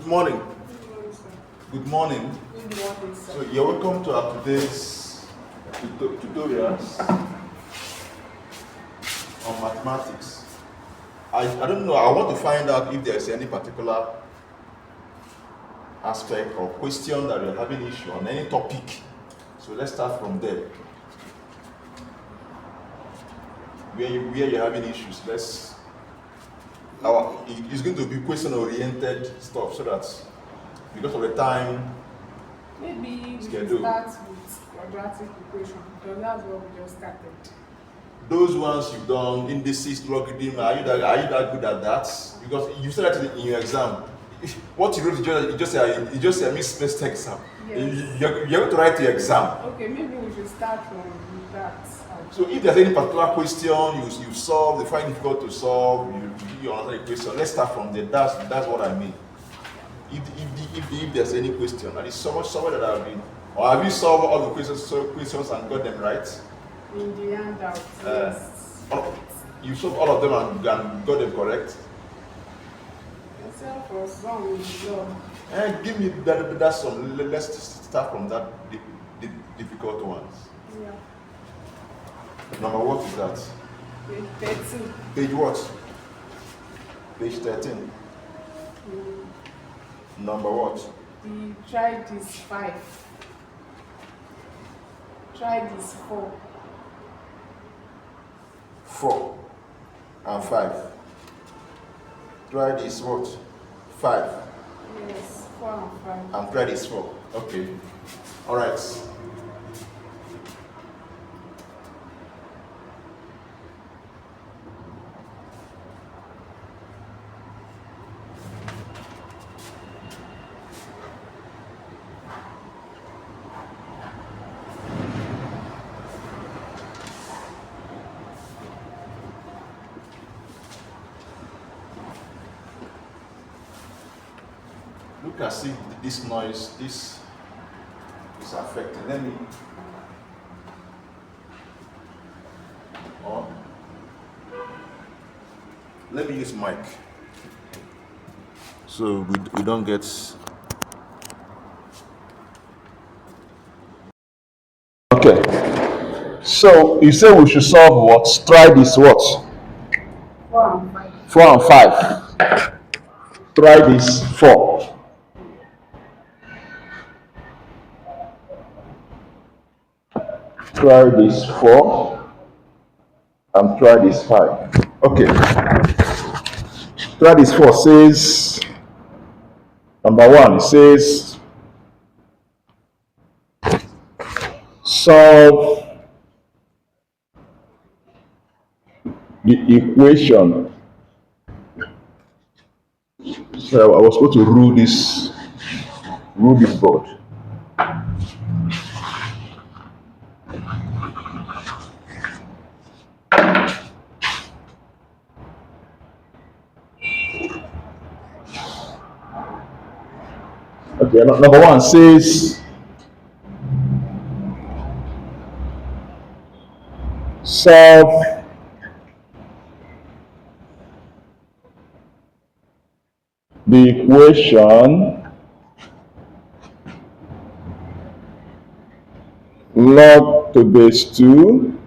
Good morning. Good morning. Good morning, sir. So you're welcome to our today's tutorials on mathematics. I don't know. I want to find out if there's any particular aspect or question that you're having issue on any topic. So let's start from there. Where you're having issues, it's going to be question-oriented stuff, so that because of the time. Maybe we Schedule. should start with quadratic equation because that's what we just started. Those ones you've done, indices, logarithm, are you that good at that? Because you said that in your exam. What you wrote, you just say a misplaced exam. Yes. You're going to write the exam. Okay, maybe we should start from that. So if there's any particular question you solve, they find it difficult to solve, you answer the question. Let's start from there. That's what I mean. If there's any question, and it's somewhere that I've been, or have you solved all the questions and got them right? In the handout, yes. You solved all of them and got them correct? Except for some law. Give me that some. Let's start from that the difficult ones. Yeah. Number what is that? Page 13. Page what? Page 13. Number what? Try this 5. Try this 4. 4 and 5. Try this what? 5. Yes, 4 and 5. And try this 4. Okay. All right. Look as if this noise, this is affecting. Let me use mic. So we don't get. Okay. So you say we should solve what? Try this what? 4 and 5. 4 and 5. Try this 4. Try this 4 and try this 5. Okay. Try this 4 says, number 1 says, solve the equation. So I was supposed to rule this board. Okay, number 1 says solve the equation log to base 2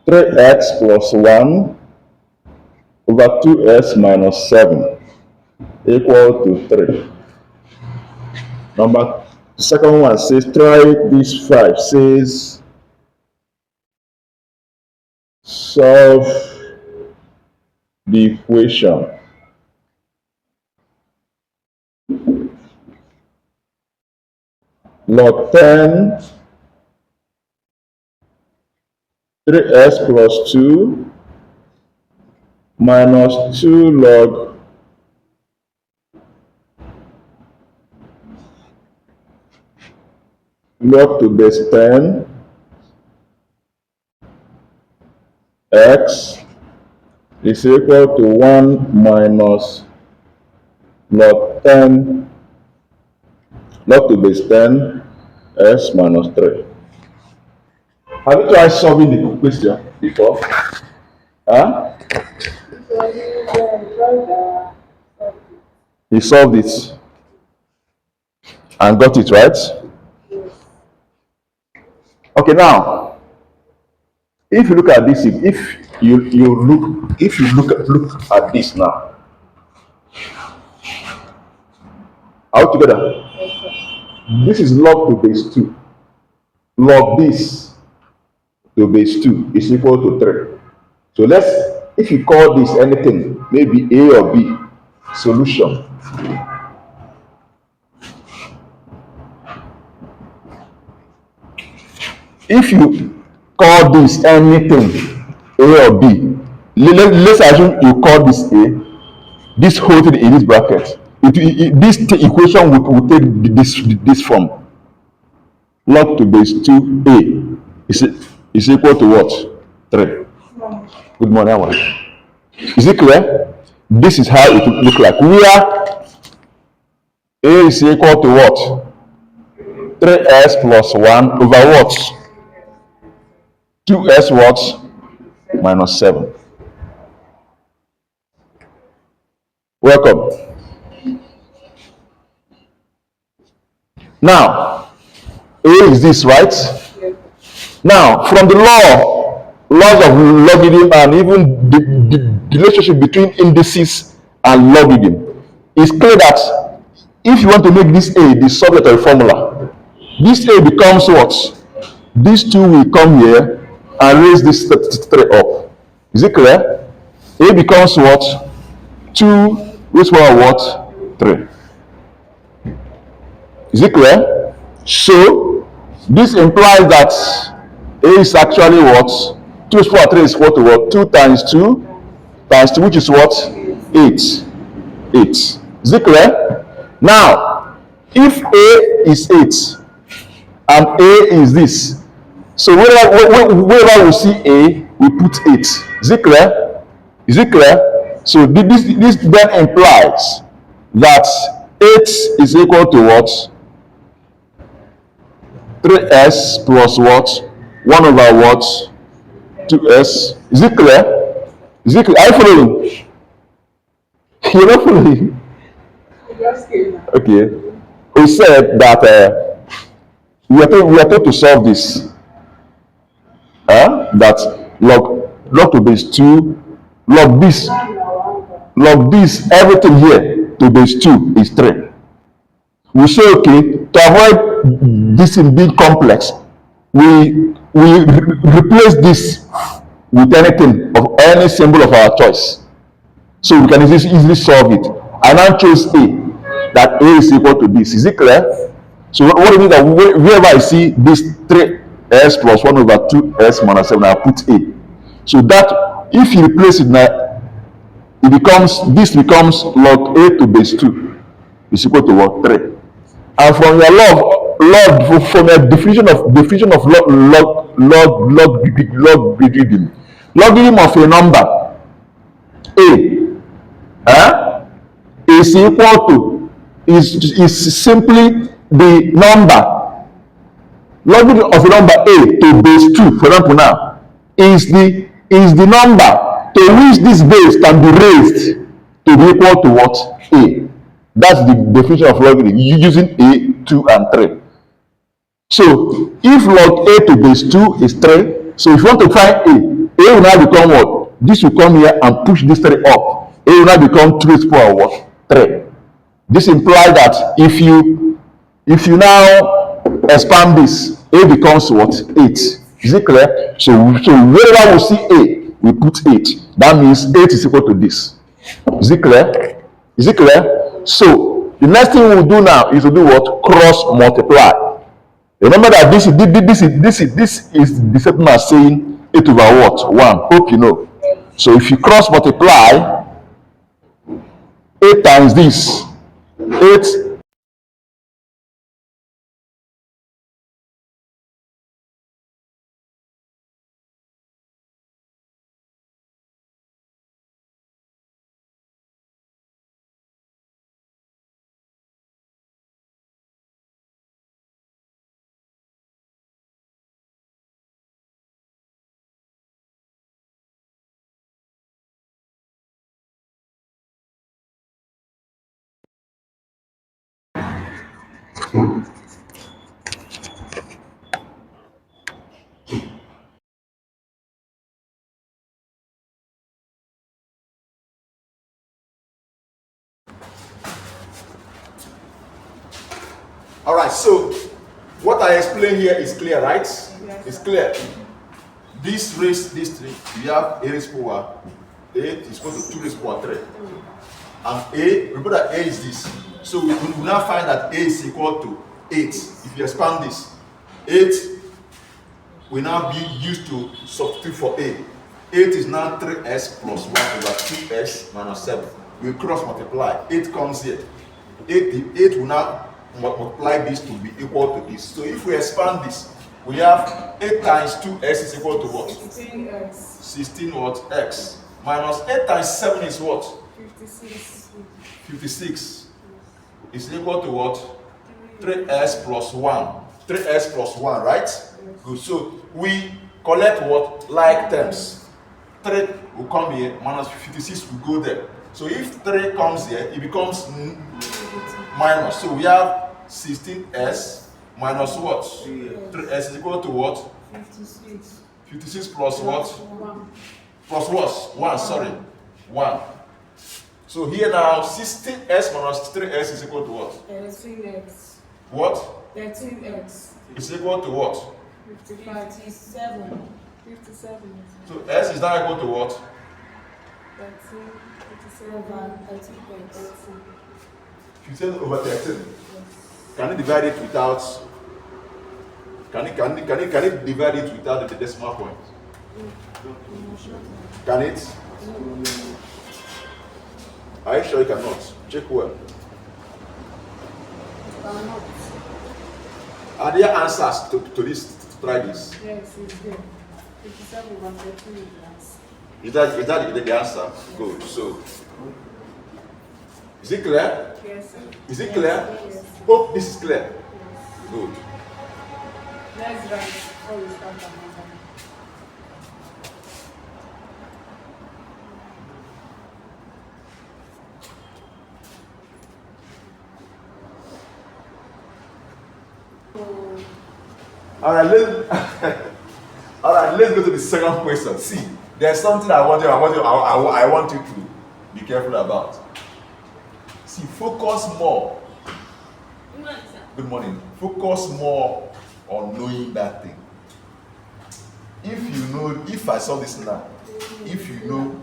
3x plus 1 over 2s minus 7 equal to 3. The second one says try this 5 says solve the equation log 10 3s plus 2 minus 2 log to base 10 x is equal to 1 minus log 10 log to base 10 s minus 3. Have you tried solving the question before? Huh? He solved it and got it right. Okay, now if you look at this, if you look at this now, all together, this is log to base 2. Log this to base 2 is equal to 3. So if you call this anything, maybe A or B, solution. If you call this anything, A or B, let's assume you call this A, this whole thing in this bracket. This equation will take this form. Log to base 2A is equal to what? 3. Good morning, everyone. Is it clear? This is how it will look like. Where A is equal to what? 3s plus 1 over what? 2s what? Minus 7. Welcome. Now, A is this, right? Now, from the laws of logarithm and even the relationship between indices and logarithm, it's clear that if you want to make this A the subject of a formula, this A becomes what? These two will come here and raise this 3 up. Is it clear? A becomes what? 2 raised power what? 3. Is it clear? So this implies that A is actually what? 2 raised power 3 is equal to what? 2 times 2 times 2, which is what? 8. 8. Is it clear? Now, if A is 8 and A is this, so wherever we see A, we put 8. Is it clear? Is it clear? So this then implies that 8 is equal to what? 3s plus what? 1 over what? 2s. Is it clear? Is it clear? Are you following? You're not following? Okay. We said that we are told to solve this. That log to base 2, log this, everything here to base 2 is 3. We say, okay, to avoid this in being complex, we replace this with anything of any symbol of our choice. So we can easily solve it. I now chose A, that A is equal to this. Is it clear? So what it means that wherever I see this 3s plus 1 over 2s minus 7, I put A. So that if you replace it now, this becomes log A to base 2 is equal to what? 3. And from your from your definition of logarithm of a number A, is equal to is simply the number. Logarithm of a number A to base 2, for example, now is the number to which this base can be raised to be equal to what? A. That's the definition of logarithm using A, 2, and 3. So if log A to base 2 is 3, so if you want to find A will now become what? This will come here and push this 3 up. A will now become 2 raised to power what? 3. This implies that if you now expand this, A becomes what? 8. Is it clear? So wherever we see A, we put 8. That means 8 is equal to this. Is it clear? Is it clear? So the next thing we'll do now is to do what? Cross multiply. Remember that this is the same as saying 8 over what? 1. Hope you know. So if you cross multiply 8 times this, 8 All right, so what I explained here is clear, right? Yes, It's sir. clear. This raised this 3, we have a raised power 8 is equal to 2 raised power 3. And a, remember that a is this. So we will now find that a is equal to 8. If you expand this, 8 will now be used to substitute for a. 8 is now 3s plus 1 over 2s minus 7. We cross multiply. 8 comes here. 8 will now multiply this to be equal to this. So if we expand this, we have 8 times 2s is equal to what? 16x. 16 what? X. Minus 8 times 7 is what? 56. 56 is equal to what? 3s plus 1. 3s plus 1, right? Yes. Good. So we collect what? Like terms. 3 will come here, minus 56 will go there. So if 3 comes here, it becomes minus. So we have 16s minus what? 3s is equal to what? 56. 56 plus what? 1. Plus what? 1, sorry. 1. So here now, 16s minus 3s is equal to what? 13x. What? 13x. Is equal to what? 55. 57. 57. So s is now equal to what? 13. 57. 13x. 57 over 13. Can you divide it without? Can you divide it without the decimal point? Can it? Are you sure you cannot? Check well. Are there answers to this? To try this? Yes, it's there. 57 over 13 is the answer. Is that the answer? Good. So, is it clear? Yes, sir. Is it clear? Yes. Hope this is clear. Yes. Good. Let's write before we start our number. All right, let's go to the second question. See, there's something I want you to be careful about. See, focus more. Good morning. Focus more on knowing that thing. If I saw this now, if you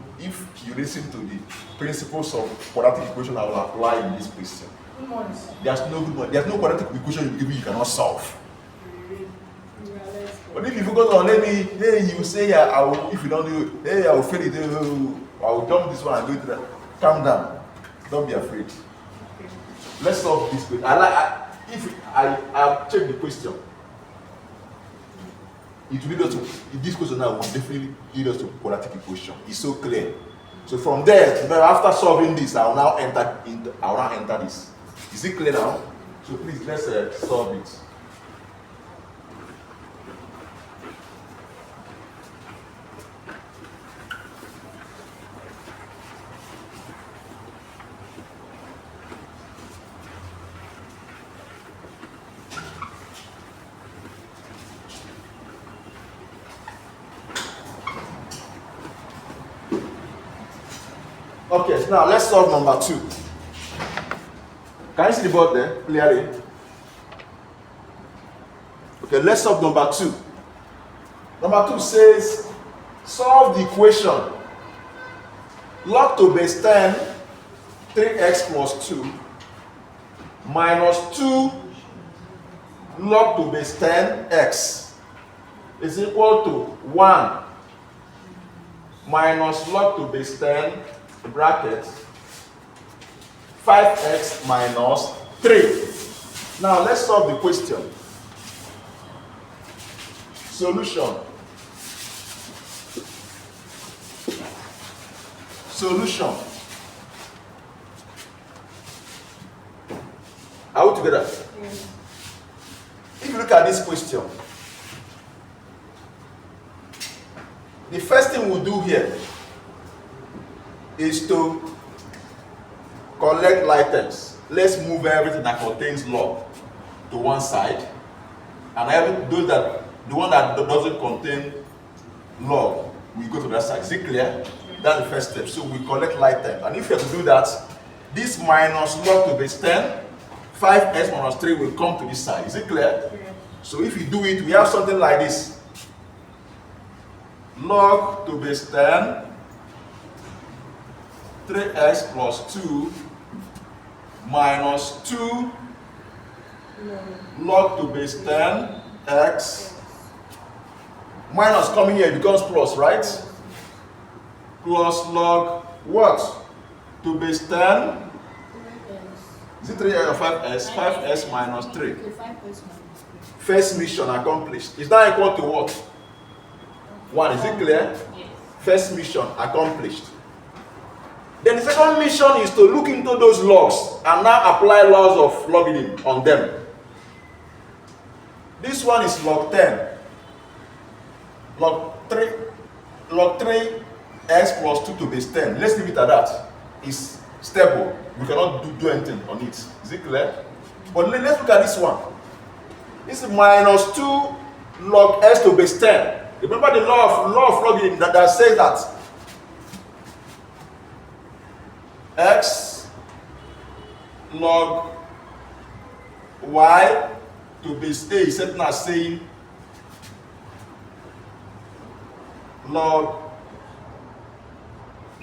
listen to the principles of quadratic equation I will apply in this question. Good morning. There's no quadratic equation you cannot solve. But if you focus on you say if you don't do it, I will fail it, I will dump this one and go to that. Calm down. Don't be afraid. Okay. Let's solve this question. I check the question. It will lead us to this question now will definitely lead us to quadratic equation. It's so clear. So from there, after solving this, I will now enter this. Is it clear now? So please let's solve it. Okay, so now let's solve number 2. Can you see the board there clearly? Okay, let's solve number 2. Number 2 says, solve the equation log to base 10 3x plus 2 minus 2 log to base 10x is equal to 1 minus log to base 10 bracket 5x minus 3. Now let's solve the question. Solution. Solution. Are we together? Yes. If you look at this question, the first thing we'll do here is to collect like terms. Let's move everything that contains log. to one side, and the one that doesn't contain log, we go to that side. Is it clear? That's the first step. So we collect like terms. And if you have to do that, this minus log to base 10, 5s minus 3 will come to this side. Is it clear? So if you do it, we have something like this. Log to base 10, 3x plus 2 minus 2 log to base 10 x minus coming here becomes plus, right? Plus log what? To base 10. Is it 3 or 5s? 5s minus 3. First mission accomplished. Is that equal to what? 1. Is it clear? First mission accomplished. Then the second mission is to look into those logs and now apply laws of logarithm on them. This one is log 10. Log 3x plus 2 to base 10. Let's leave it at that. It's stable. We cannot do anything on it. Is it clear? But let's look at this one. This is minus 2 log s to base 10. Remember the law of logarithm that says that x log y to base a is certain as saying log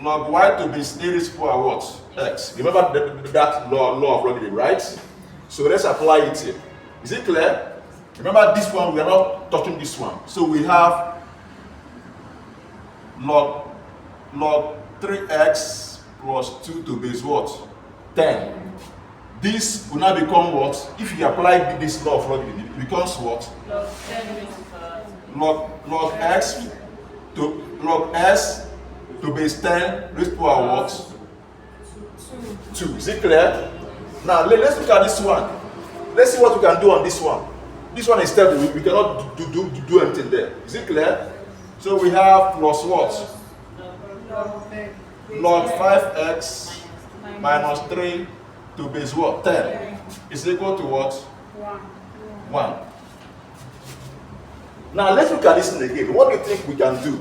y to base a raised to power what? X. Remember that law of logarithm, right? So let's apply it here. Is it clear? Remember this one, we are not touching this one. So we have log 3x plus 2 to base what? 10. This will now become what? If you apply this law of logarithm, it becomes what? Log x to log s to base 10 raised to power what? 2. Is it clear? Now let's look at this one. Let's see what we can do on this one. This one is stable. We cannot do anything there. Is it clear? So we have plus what? Log 5x minus 3 to base what? 10 is equal to what? 1. Now let's look at this thing again. What do you think we can do?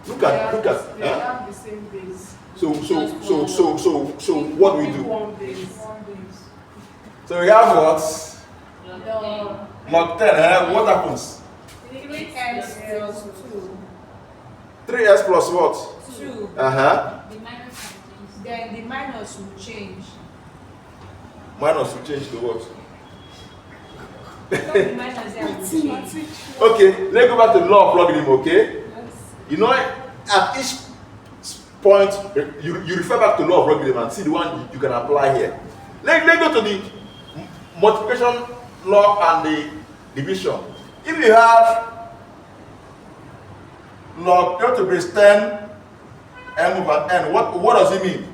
Look at. They have the same base. So what do we do? One base. So we have what? Log 10. What happens? 3x plus 2. 3s plus what? 2. Then the minus will change. Minus will change to what? The minus there will change. Okay, let's go back to the law of logarithm, okay? You know, at each point, you refer back to law of logarithm and see the one you can apply here. Let's go to the multiplication law and the division. If you have log to base 10 m over n, what does it mean?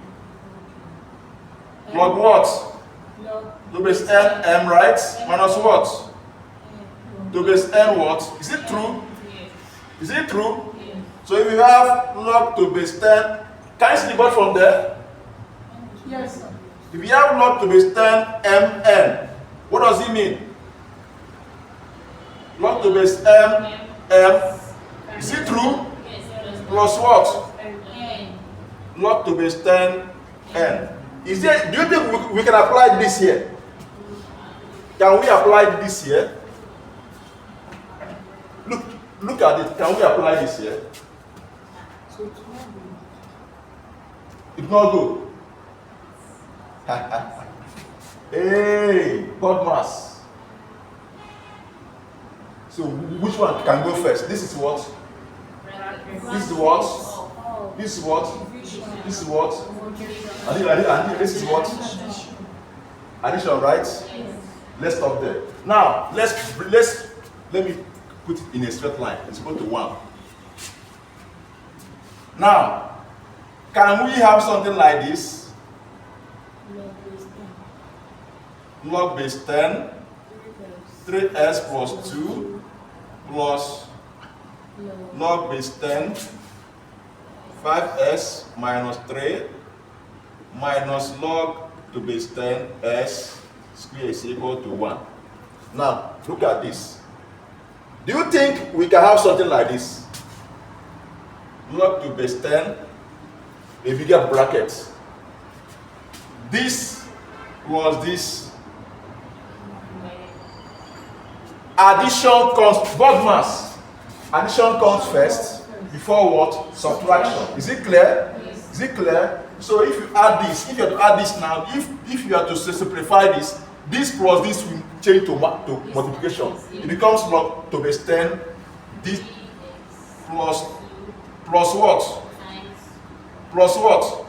Log what? To base n m, right? Minus what? To base n what? Is it true? Is it true? So if you have log to base 10, can you see the board from there? Yes, sir. If you have log to base 10 mn, what does it mean? Log to base m. Is it true? Plus what? Log to base 10 n. Is there? Do you think we can apply this here? Can we apply this here? Look at it. Can we apply this here? So it will be. It's not good. Hey, God mass. So which one can go first? This is what? This is what? This is what? This is what? And this is what? Addition, right? Let's stop there. Now let me put it in a straight line. It's equal to 1. Now, can we have something like this? Log base 10, 3s plus 2 plus Log base 10, 5s minus 3 minus log to base 10 s square is equal to 1. Now, look at this. Do you think we can have something like this? Log to base 10, a bigger bracket. This was this. Addition comes, BODMAS. Addition comes first before what? Subtraction. Is it clear? Yes. Is it clear? So if you add this, if you have to add this now, if you are to simplify this, this plus this will change to multiplication. It becomes log to base 10, this plus what? Plus what?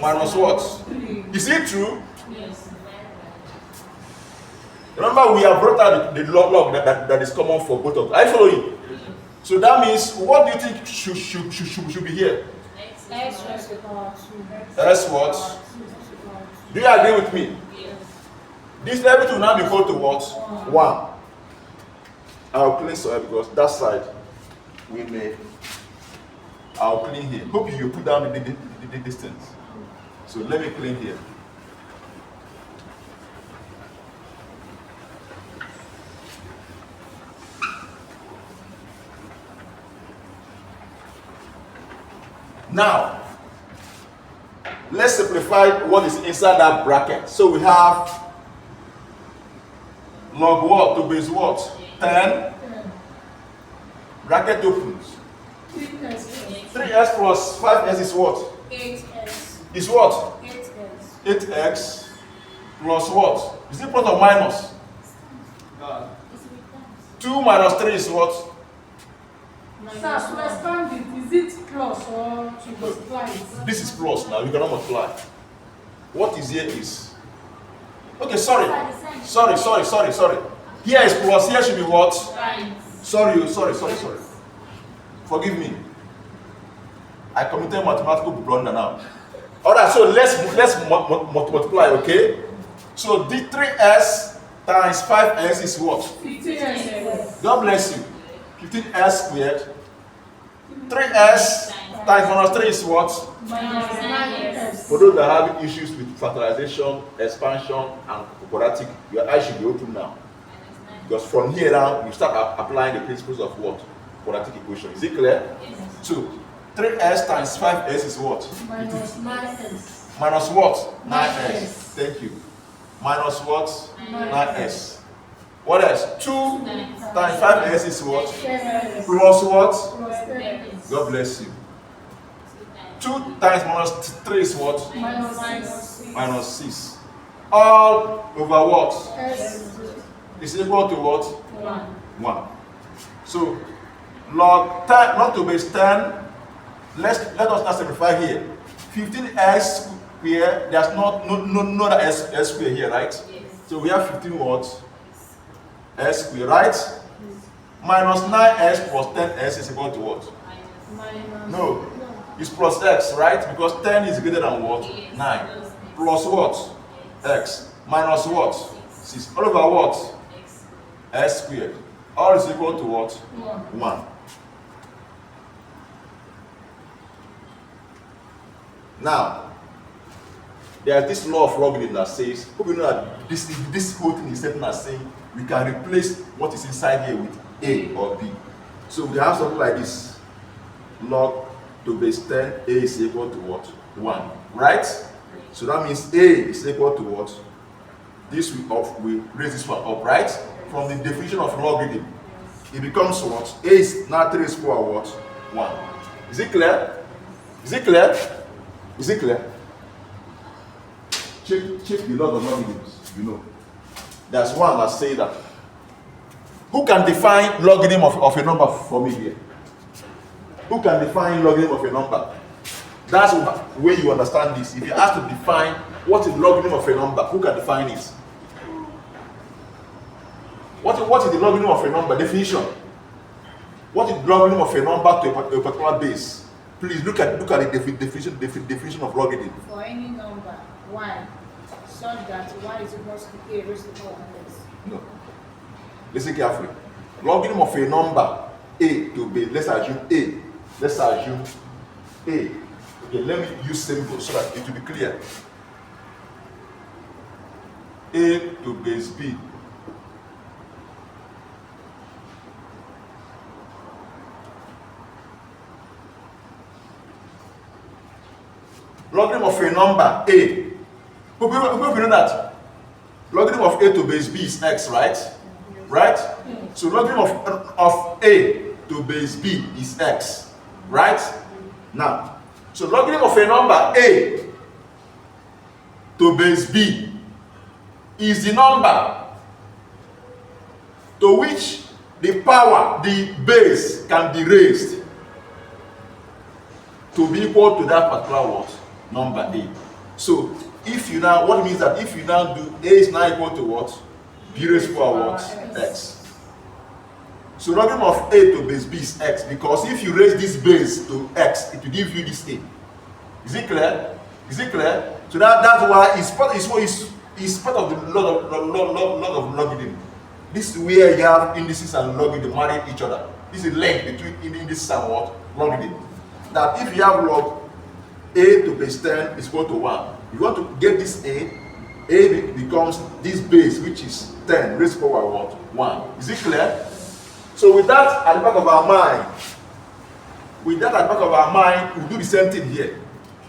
Minus what? Is it true? Yes. Remember, we have brought out the log that is common for both of them. Are you following? So that means, what do you think should be here? X raised to the power 2. S what? Do you agree with me? Yes. This everything will now be equal to what? 1. I'll clean soil because that side we may. I'll clean here. Hope you put down the distance. So let me clean here. Now, let's simplify what is inside that bracket. So we have log what to base what? 10. Bracket opens. 3s plus 5s is what? 8x. Is what? 8x. 8x plus what? Is it plus or minus? 2 minus 3 is what? Sir, to expand it, is it plus or to multiply it? This is plus now, you cannot multiply. What is here is. Okay, sorry. Sorry. Here is plus, here should be what? Sorry. Forgive me. I committed mathematical blunder now. Alright, so let's multiply, okay? So the 3s times 5s is what? 15s. God bless you. 15s squared. 3s times minus 3 is what? Minus 9s. For those that are having issues with factorization, expansion, and quadratic, your eyes should be open now. Because from here down, you start applying the principles of what? Quadratic equation. Is it clear? Yes. So, 3s times 5s is what? Minus 9s. Minus what? 9s. 9s. Thank you. Minus what? 9s. What else? 2 times 5s is what? 10s. Plus what? Plus 10s. God bless you. 2 times minus 3 is what? Minus 6. Minus 6. All over what? S. Is equal to what? 1. 1. So, log 10, log to base 10. Let us now simplify here. 15s square, there's no other s square here, right? Yes. So we have 15 what? S square, right? Minus 9s plus 10s is equal to what? Minus. No. It's plus x, right? Because 10 is greater than what? 9. Plus what? X. Minus what? 6. All over what? S squared. All is equal to what? 1. Now, there's this law of logarithm that says, hope you know that this whole thing is setting as saying we can replace what is inside here with a or b. So we have something like this. Log to base 10, a is equal to what? 1. Right? So that means a is equal to what? This we raise this one up, right? From the definition of logarithm, it becomes what? A is now 3 is equal to what? 1. Is it clear? Is it clear? Is it clear? Check the log of logarithms, you know. There's one that say that. Who can define logarithm of a number for me here? Who can define logarithm of a number? That's the way you understand this. If you ask to define what is logarithm of a number, who can define it? What is the logarithm of a number? Definition. What is the logarithm of a number to a particular base? Please look at the definition of logarithm. For any number, y, such that y is equal to a raised to the power x. No. Listen carefully. Logarithm of a number A to base, let's assume A. Let's assume A. Okay, let me use symbols so that it will be clear. A to base B. Logarithm of a number A. People know that logarithm of A to base B is x, right? Right? So logarithm of A to base B is x, right? Now, so logarithm of a number A to base B is the number to which the power, the base can be raised to be equal to that particular what? Number A. So if you now, what means that if you now do A is now equal to what? B raised to power what? X. So logarithm of A to base B is x, because if you raise this base to x, it will give you this A. Is it clear? Is it clear? So that's why it's part of the lot of logarithm. This is where you have indices and logarithm marrying each other. This is the length between indices and what? Logarithm. That if you have log A to base 10 is equal to 1. If you want to get this A becomes this base, which is 10 raised to power what? 1. Is it clear? So with that at the back of our mind, we'll do the same thing here.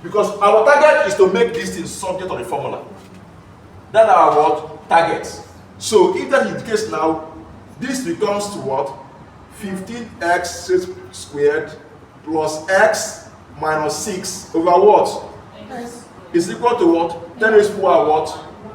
Because our target is to make this thing subject to the formula. That's our what? Target. So if that is the case now, this becomes to what? 15x squared plus x minus 6 over what? Yes. Is equal to what? 10 raised to power what?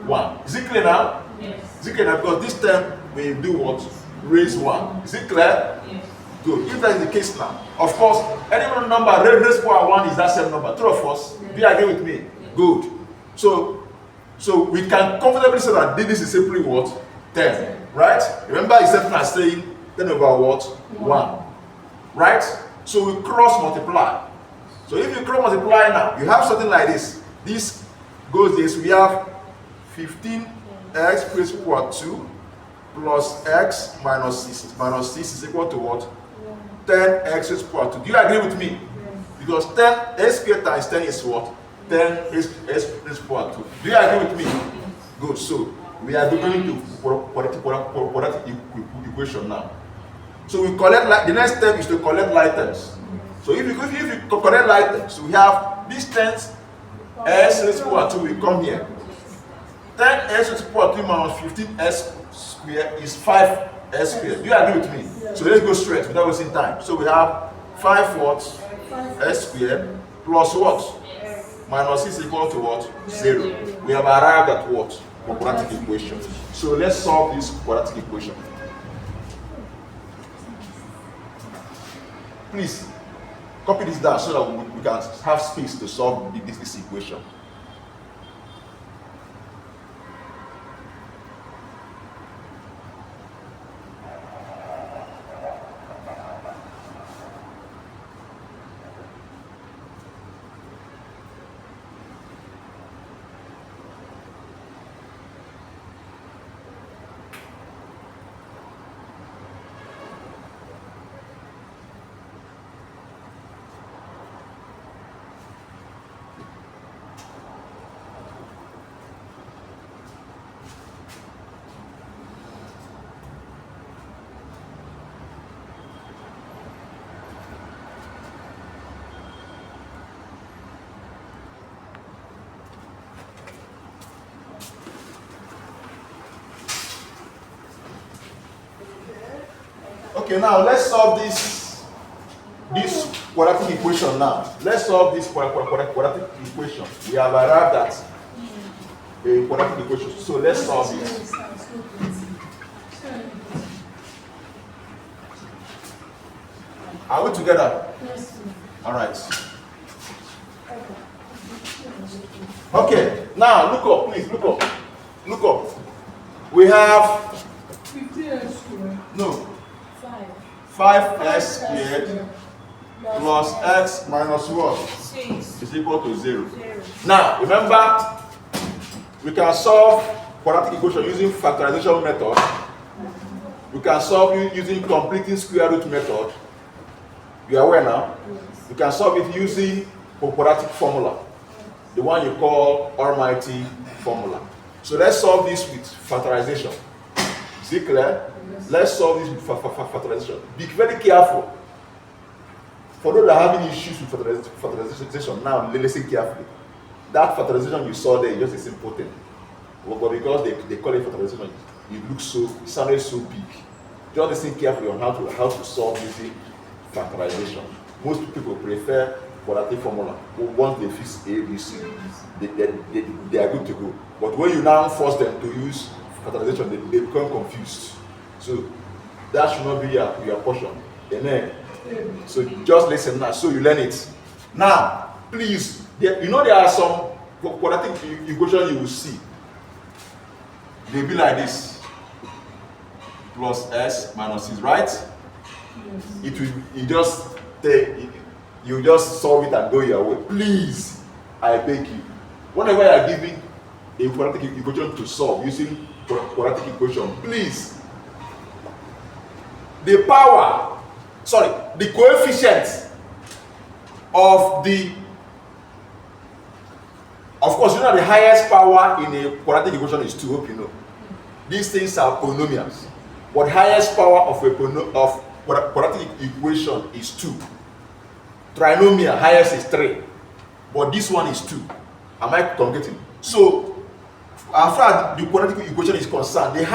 1. Is it clear now? Yes. Is it clear now? Because this term we do what? Raise 1. Is it clear? Yes. Good. If that is the case now, of course, any number raised to power 1 is that same number. True of us? Do you agree with me? Good. So we can comfortably say that this is simply what? 10. Right? Remember, it's something as saying 10 over what? 1. Right? So we cross multiply. So if you cross multiply now, you have something like this. This goes this. We have 15x raised to power 2 plus x minus 6. Minus 6 is equal to what? 10x raised to power 2. Do you agree with me? Because 10x squared times 10 is what? 10 raised to power 2. Do you agree with me? Good. So we are going to quadratic equation now. So we collect, like, the next step is to collect like terms. So if you collect like terms, we have this 10 s raised to power 2 will come here. 10 s raised to power 2 minus 15s squared is 5s squared. Do you agree with me? So let's go straight without wasting time. So we have 5 what? S squared plus what? Minus 6 equal to what? 0. We have arrived at what? Quadratic equation. So let's solve this quadratic equation. Please copy this down so that we can have space to solve this equation. Okay, now let's solve this quadratic equation now. Let's solve this quadratic equation. We have arrived at a quadratic equation. So let's solve it. Are we together? Yes. All right. Okay, now look up, please. Look up. Look up. We have 15x squared. no 5. 5x squared plus x minus what 6. is equal to 0. 0. Now remember, we can solve quadratic equation using factorization method. We can solve using completing square root method. You are aware now? Yes. You can solve it using quadratic formula, the one you call almighty formula. So let's solve this with factorization. Is it clear? Yes. Let's solve this with factorization. Be very careful. For those that are having issues with factorization, now listen carefully. That factorization you saw there is just a simple thing. But because they call it factorization, it looks so, it sounded so big. Just listen carefully on how to solve using factorization. Most people prefer quadratic formula. Once they fix A, B, C, they are good to go. But when you now force them to use factorization, they become confused. So that should not be your portion. Amen. So just listen now, so you learn it. Now, please, there are some quadratic equations you will see. They'll be like this: plus s minus is right. Yes. You just solve it and go your way. Please, I beg you. Whenever you are giving a quadratic equation to solve using quadratic equation, please, the coefficient of course, you know the highest power in a quadratic equation is 2. Hope you know. These things are polynomials, but highest power of quadratic equation is 2. Trinomial highest is 3, but this one is 2. Am I communicating? So, as far as the quadratic equation is concerned, the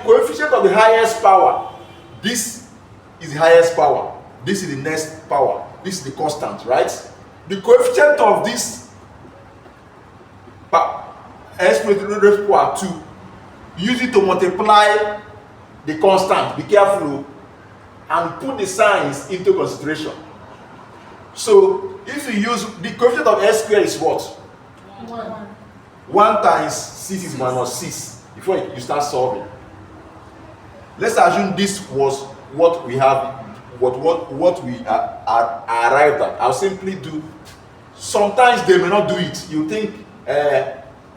coefficient of the highest power, this is the highest power, this is the next power, this is the constant, right? The coefficient of this s raised to the power 2, use it to multiply the constant. Be careful and put the signs into consideration. So if you use the coefficient of s squared is what? 1 times 6 is minus 6 before you start solving. Let's assume this was what we have, what we arrived at. I'll simply do. Sometimes they may not do it. You think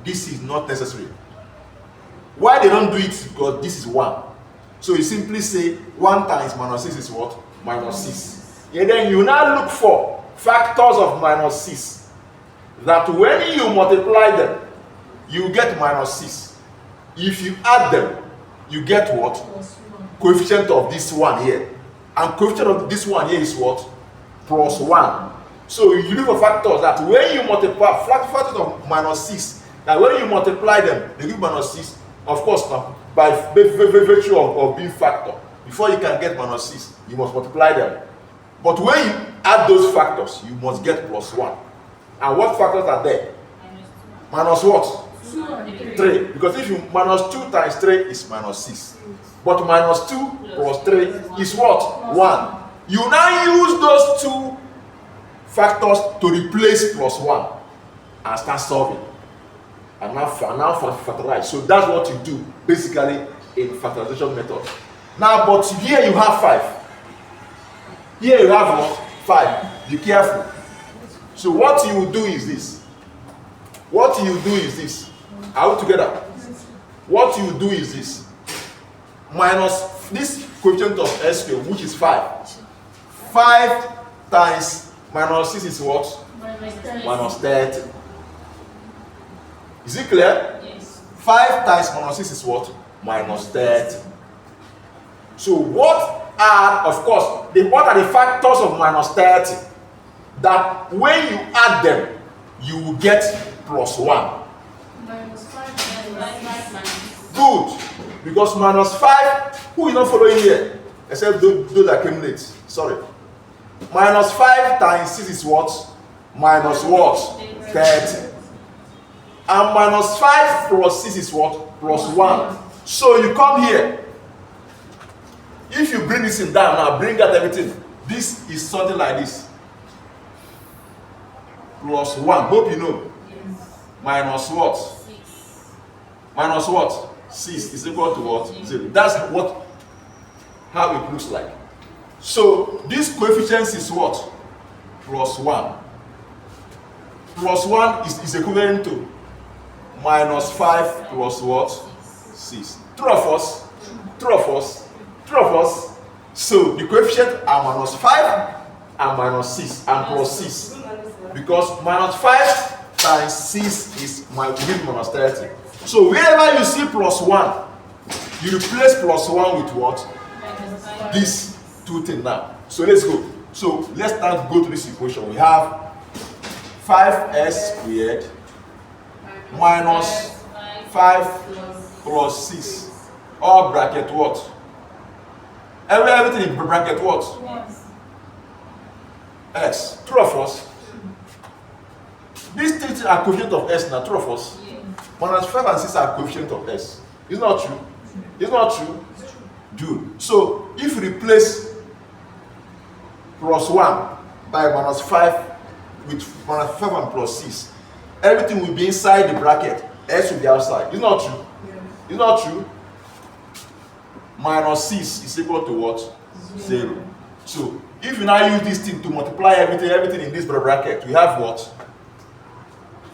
this is not necessary. Why they don't do it? Because this is 1. So you simply say 1 times minus 6 is what? Minus 6. And then you now look for factors of minus 6. That when you multiply them, you get minus 6. If you add them, you get what? Coefficient of this one here. And coefficient of this one here is what? Plus 1. So you look for factors that when you multiply, factors of minus 6, that when you multiply them, they give minus 6. Of course, now, by virtue of being factor, before you can get minus 6, you must multiply them. But when you add those factors, you must get plus 1. And what factors are there? Minus what? 3. Because if you minus 2 times 3 is minus 6. But minus 2 plus 3 is what? 1. You now use those two factors to replace plus 1 and start solving. And now factorize. So that's what you do basically in factorization method. Now, but here you have 5. Here you have what? 5. Be careful. So what you will do is this. What you do is this. Are we together? What you do is this. Minus this coefficient of s squared, which is 5. 5 times minus 6 is what? Minus 30. Is it clear? Yes. 5 times minus 6 is what? Minus 30. So what are, of course, what are the factors of minus 30? That when you add them, you will get plus 1. Minus 5. Good. Because minus 5, who is not following here? Except those that came late. Sorry. Minus 5 times 6 is what? Minus what? 30. And minus 5 plus 6 is what? Plus 1. So you come here. If you bring this in down now, bring out everything. This is something like this. Plus 1. Hope you know. Yes. Minus what? 6. Minus what? 6 is equal to what? 0. That's how it looks like. So this coefficient is what? Plus 1. Plus 1 is equivalent to minus 5 plus what? 6. True of us? True of us? True of us? So the coefficient are minus 5 and minus 6 and plus 6. Because minus 5 times 6 is minus 30. So wherever you see plus 1, you replace plus 1 with what? These two things now. So let's go. So let's now go to this equation. We have 5s squared minus 5 plus 6. All bracket what? Everything in bracket what? S. True or false? These things are coefficient of S now. True or false? Minus 5 and 6 are coefficient of S. It's not true. It's not true. Good. So if you replace plus 1 by minus 5 with minus 5 and plus 6, everything will be inside the bracket. S will be outside. It's not true. It's not true. Minus 6 is equal to what? 0. So if you now use this thing to multiply everything in this bracket, we have what?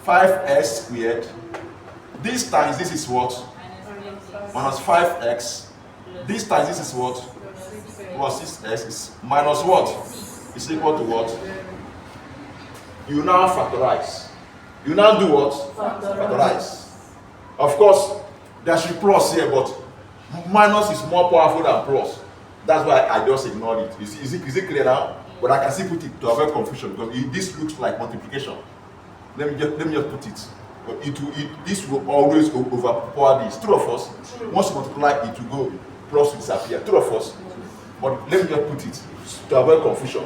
5s squared. This times this is what? Minus 5x. This times this is what? Plus 6s is minus what? Is equal to what? You now factorize. You now do what? Factorize. Of course, there should be plus here, but minus is more powerful than plus. That's why I just ignored it. Is it clear now? But I can still put it to avoid confusion because this looks like multiplication. Let me just put it. This will always overpower this. True or false? Once you multiply, it will go. Plus will disappear. True or false? But let me just put it to avoid confusion.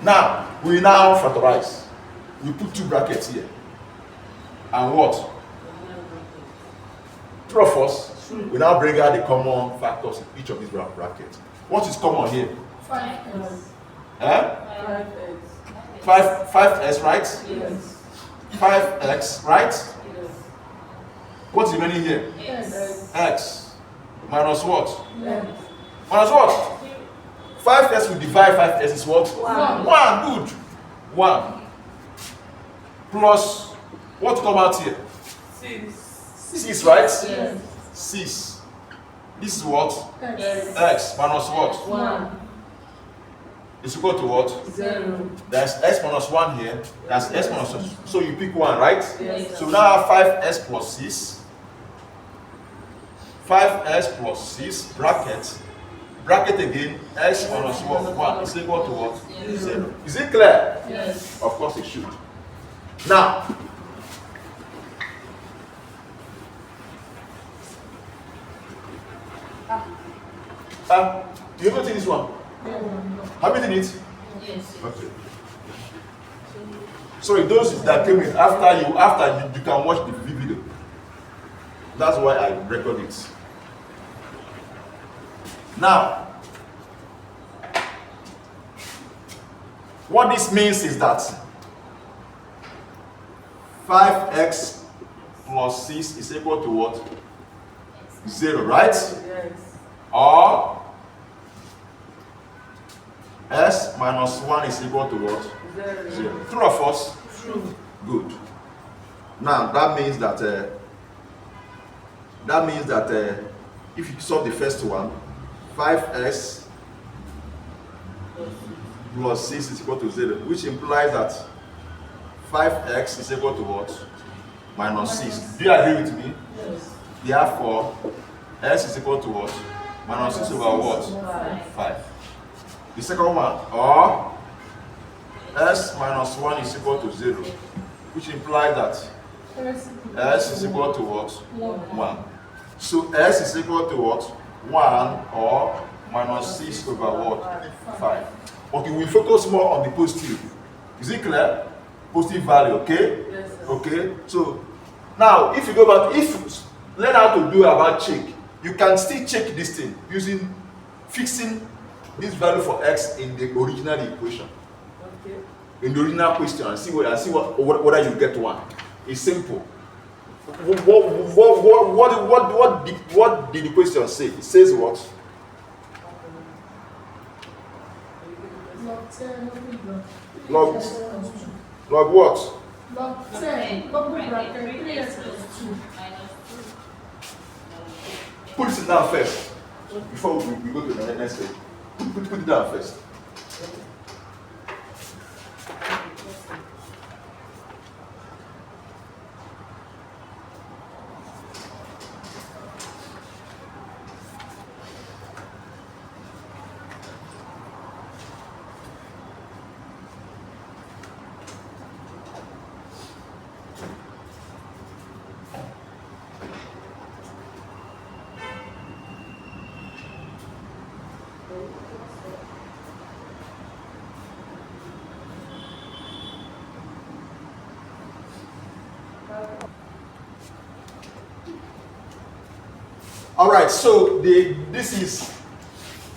Now we now factorize. We put two brackets here. And what? True or false? We now bring out the common factors in each of these brackets. What is common here? 5s. Eh? 5s. 5s, right? Yes. 5x, right? Yes. What's remaining here? Yes. X minus what? Yes. Minus what? 5s will divide 5s is what? 1. Good. 1 plus what come out here? 6, right? Yes. 6. This is what? X. X minus what? 1. Is equal to what? 0. There's s minus 1 here. There's s minus 1. So you pick 1, right? Yes. So we now have 5s plus 6. 5s plus 6 bracket. Bracket again. S minus 1 is equal to what? 0. Is it clear? Yes. Of course it should. Now, you haven't seen this one? Have you seen it? Yes. Okay. Sorry, those that came in after you can watch the video. That's why I record it. Now, what this means is that 5x plus 6 is equal to what? 0, right? Yes. Or s minus 1 is equal to what? 0. True or false? True. Good. Now that means that if you solve the first one, 5s plus 6 is equal to 0, which implies that 5x is equal to what? Minus 6. Do you agree with me? Yes. Therefore, s is equal to what? Minus 6 over what? 5. The second one, or s minus 1 is equal to 0, which implies that s is equal to what? 1. So s is equal to what? 1 or minus 6 over what? 5. Okay, we focus more on the positive. Is it clear? Positive value, okay? Yes, sir. Okay, so now if you go back, if you learn how to do about check, you can still check this thing using fixing this value for x in the original equation. Okay. In the original question and see whether you get one. It's simple. What did the question say? It says what? Log 10, Log what? Log 10, double bracket, 3x plus 2. Put it down first before we go to the next stage. Put it down first. All right, so this is,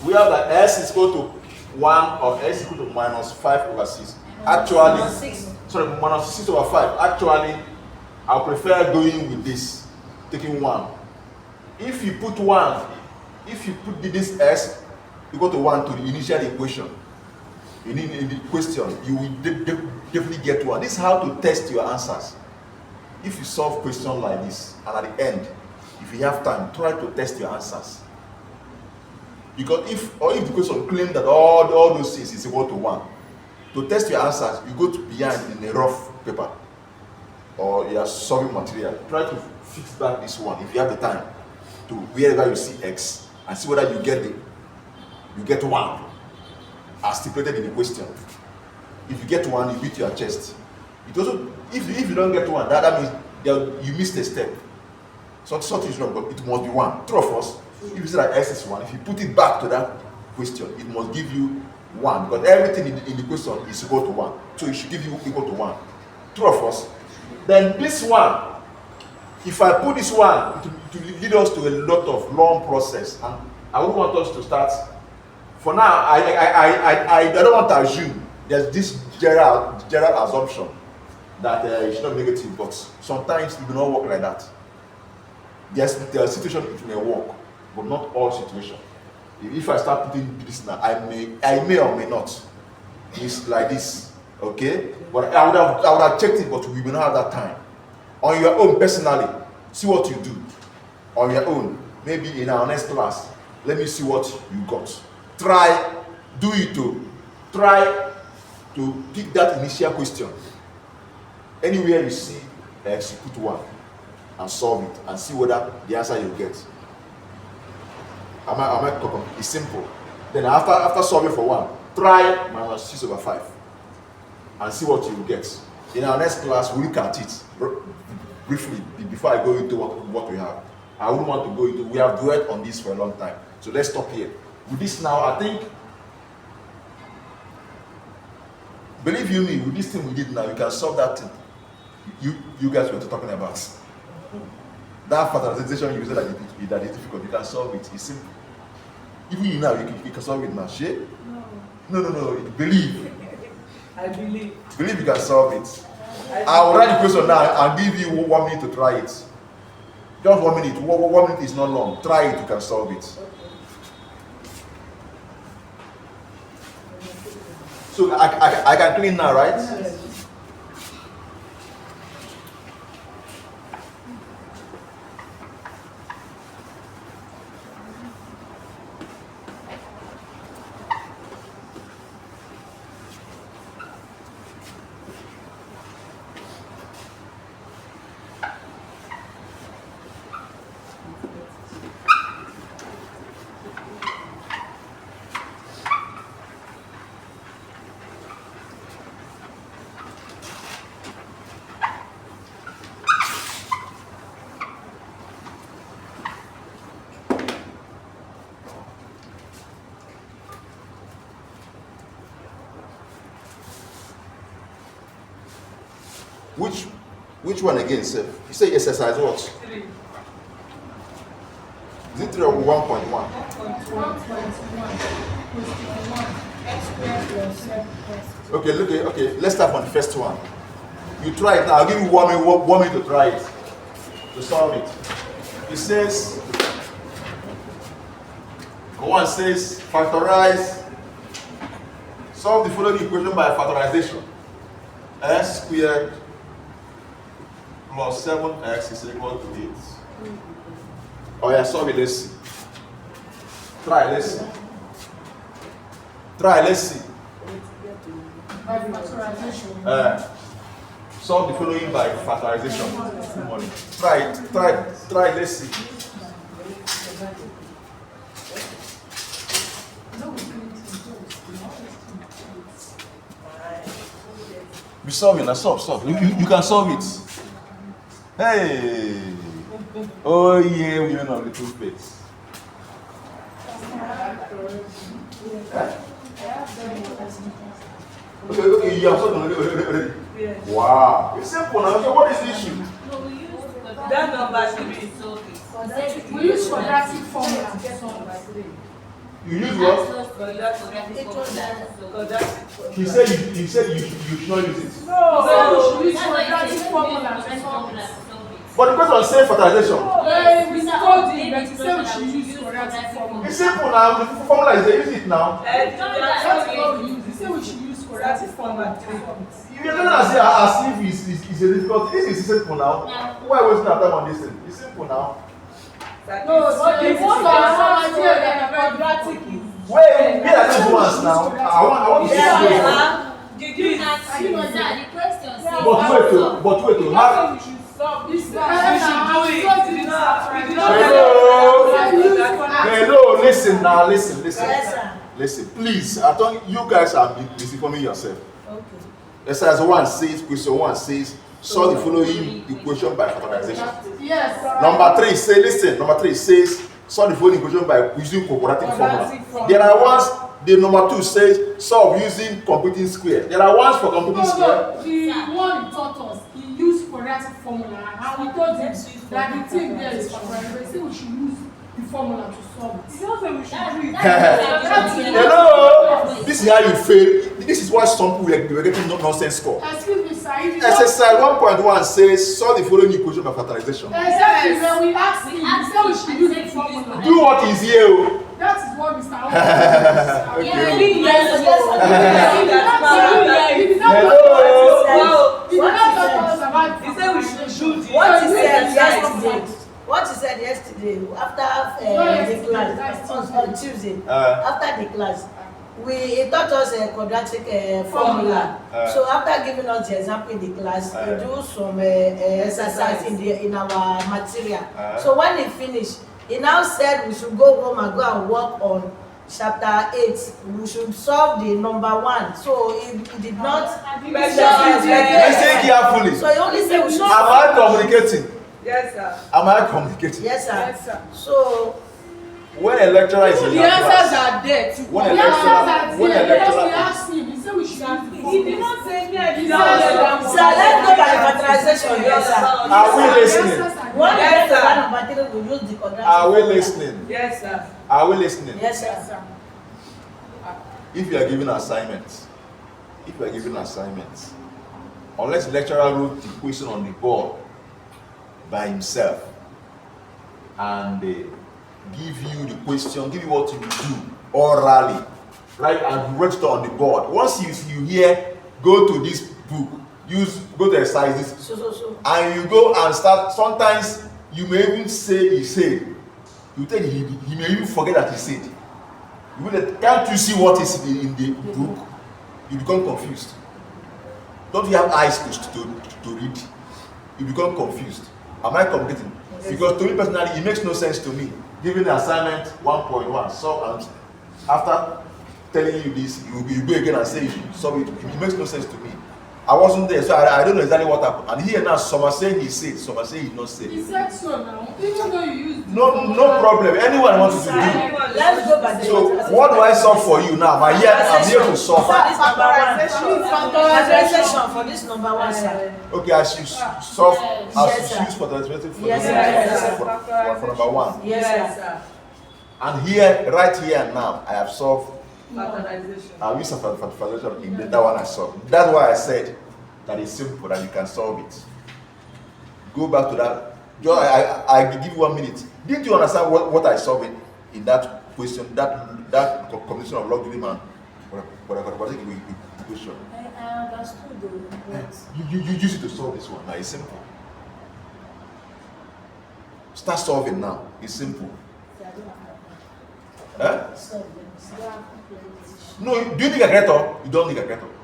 we have that s is equal to 1 or s is equal to minus 5 over 6. Actually, sorry, minus 6 over 5. Actually, I prefer going with this, taking 1. If you put 1, if you put this s equal to 1 to the initial equation, in the question, you will definitely get 1. This is how to test your answers. If you solve question like this, and at the end, if you have time, try to test your answers. Because if the question claims that all those things is equal to 1, to test your answers, you go to behind in a rough paper or your solving material. Try to fix back this one if you have the time to wherever you see x and see whether you get 1 as stipulated in the question. If you get 1, you beat your chest. It also, if you don't get 1, that means you missed a step. Something is wrong, but it must be 1. True of us. If you say that s is 1, if you put it back to that question, it must give you 1, because everything in the question is equal to 1. So it should give you equal to 1. True of us. Then this one, if I put this one, it will lead us to a lot of long process, and I would want us to start. For now, I don't want to assume there's this general assumption that it's not negative, but sometimes it will not work like that. There's a situation it may work, but not all situations. If I start putting this now, I may or may not. It's like this, okay? But I would have checked it, but we will not have that time. On your own, personally, see what you do. On your own, maybe in our next class, let me see what you got. Try to pick that initial question. Anywhere you see x, you put 1 and solve it and see whether the answer you get. It's simple. Then after solving for 1, try minus 6 over 5 and see what you get. In our next class, we'll look at it briefly before I go into what we have. I wouldn't want to go into, we have dwelt on this for a long time. So let's stop here. With this now, I think, believe you me, with this thing we did now, you can solve that thing you guys were talking about. That factorization you said that is difficult, you can solve it. It's simple. Even you now, you can solve it now. Shit? No. Believe. I believe. Believe you can solve it. I will write the question now and give you 1 minute to try it. Just 1 minute. 1 minute is not long. Try it, you can solve it. So I can clean now, right? Yes. Which one again, sir? You say exercise what? 3. Is it 3 or 1.1? 1.1. X squared plus 7x. Okay, let's start from the first one. You try it now. I'll give you 1 minute to try it, to solve it. It says, one says, factorize, solve the following equation by factorization. S squared plus 7x is equal to 8. Oh yeah, solve it, let's see. Try, let's see. By factorization. Solve the following by factorization. Try, let's see. Be solving, solve. You can solve it. Hey! Oh yeah, we know the two bits. Okay, you have solved already. Wow, it's simple now. So what is the issue? No, we use that number should be solved. We use quadratic formula to solve it. You use what? He said you should not use it. No, we use quadratic formula to solve it. But the question says fertilization. We told him that he said we should use quadratic formula. It's simple now. The formula is there. Use it now. That's what we use. He said we should use quadratic formula to solve it. You're going to say as if it's a difficult. This is simple now. Why wasting our time on this thing? It's simple now. No, but the one idea that quadratic is. Wait, we are not ones now. I want to see. Did you The question says. But wait, how? Hello, listen now, listen. Listen, please. I thought you guys are misinforming yourself. Okay. Exercise 1 says, question 1 says, solve the following equation by factorization. Yes. Number 3 says, listen, number 3 says, solve the following equation by using quadratic formula. There are ones, the number 2 says, solve using computing square. There are ones for computing square. The one he taught us, he used quadratic formula, and we told him that the thing there is factorization. He said we should use the formula to solve it. He said we should do it. Hello, this is how you fail. This is why some people were getting nonsense score. Excuse me, sir. Exercise 1.1 says, solve the following equation by factorization. Exactly, when we asked him, he said we should use the formula. Do what is here. That is what Mr. Okay. What he said yesterday after the class on Tuesday, after the class, he taught us a quadratic formula. So after giving us the example in the class, he do some exercise in our material. So when he finished, he now said we should go home and work on chapter 8. We should solve the number 1. So he did not. Listen carefully. So he only said we should. Am I communicating? Yes, sir. Am I communicating? Yes, sir. Yes, sir. So when a lecturer is in The answers class, are there. when a The answers are lecturer, there. Because we asked him, he said we should use the formula. He did not say me. I did sir, not. let's go by factorization. Yes, sir. are we listening? One Yes, yes, sir. number 3 we use the quadratic. Are we listening? Yes, sir. Are we listening? Yes, sir. If you are giving assignments, unless the lecturer wrote the question on the board by himself and give you the question, give you what you do orally, right, and write it on the board. Once you hear, go to this book, go to exercises, So. and you go and start. Sometimes you may even say he said. You think he may even forget that he said. You will, can't you see what is in the book? You become confused. Don't you have eyes to read? You become confused. Am I communicating? Because to me personally, it makes no sense to me. Giving the assignment 1.1, so after telling you this, you go again and say it. So it makes no sense to me. I wasn't there, so I don't know exactly what happened. And here now, some are saying he said, some are saying he not said. He said so now. Even though you used No problem. Anyone wants to do. Let's go by the So what do I solve for you now? I'm here to solve. For this number 1. Factorization for this number 1, sir. Okay, I should solve. I Yes, should sir. use factorization Yes, sir. for number 1. Yes, sir. And here, right here now, I have solved. Factorization. I use factorization in that one I solved. That's why I said that it's simple, that you can solve it. Go back to that. I give you 1 minute. Didn't you understand what I solved in that question, that combination of logarithm and quadratic equation? I understood but You use it to solve this one. Now it's simple. Start solving now. It's simple. I don't have No, do you need a calculator? You don't need a calculator.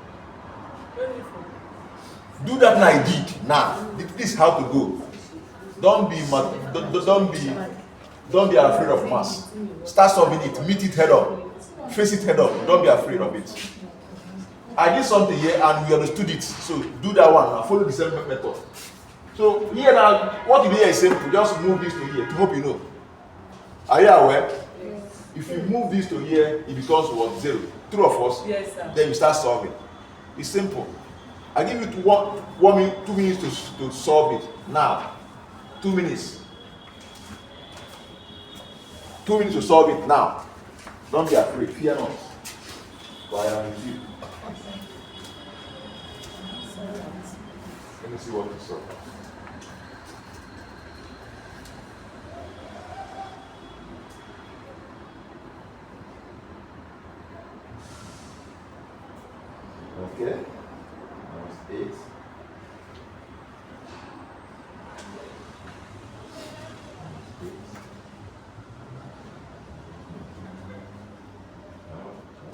Do that now I did. Now, this is how to go. Don't be afraid of mass. Start solving it. Meet it head on. Face it head on. Don't be afraid of it. I did something here and we understood it. So do that one and follow the same method. So here now, what you do here is simple. Just move this to here. To hope you know. Are you aware? Yes. If you move this to here, it becomes what? 0. True or false? Yes, sir. Then you start solving. It's simple. I give you 1 minute, 2 minutes to solve it. Now, 2 minutes. 2 minutes to solve it now. Don't be afraid. Fear not. For I am with you. Let me see what you solve. Okay. -8.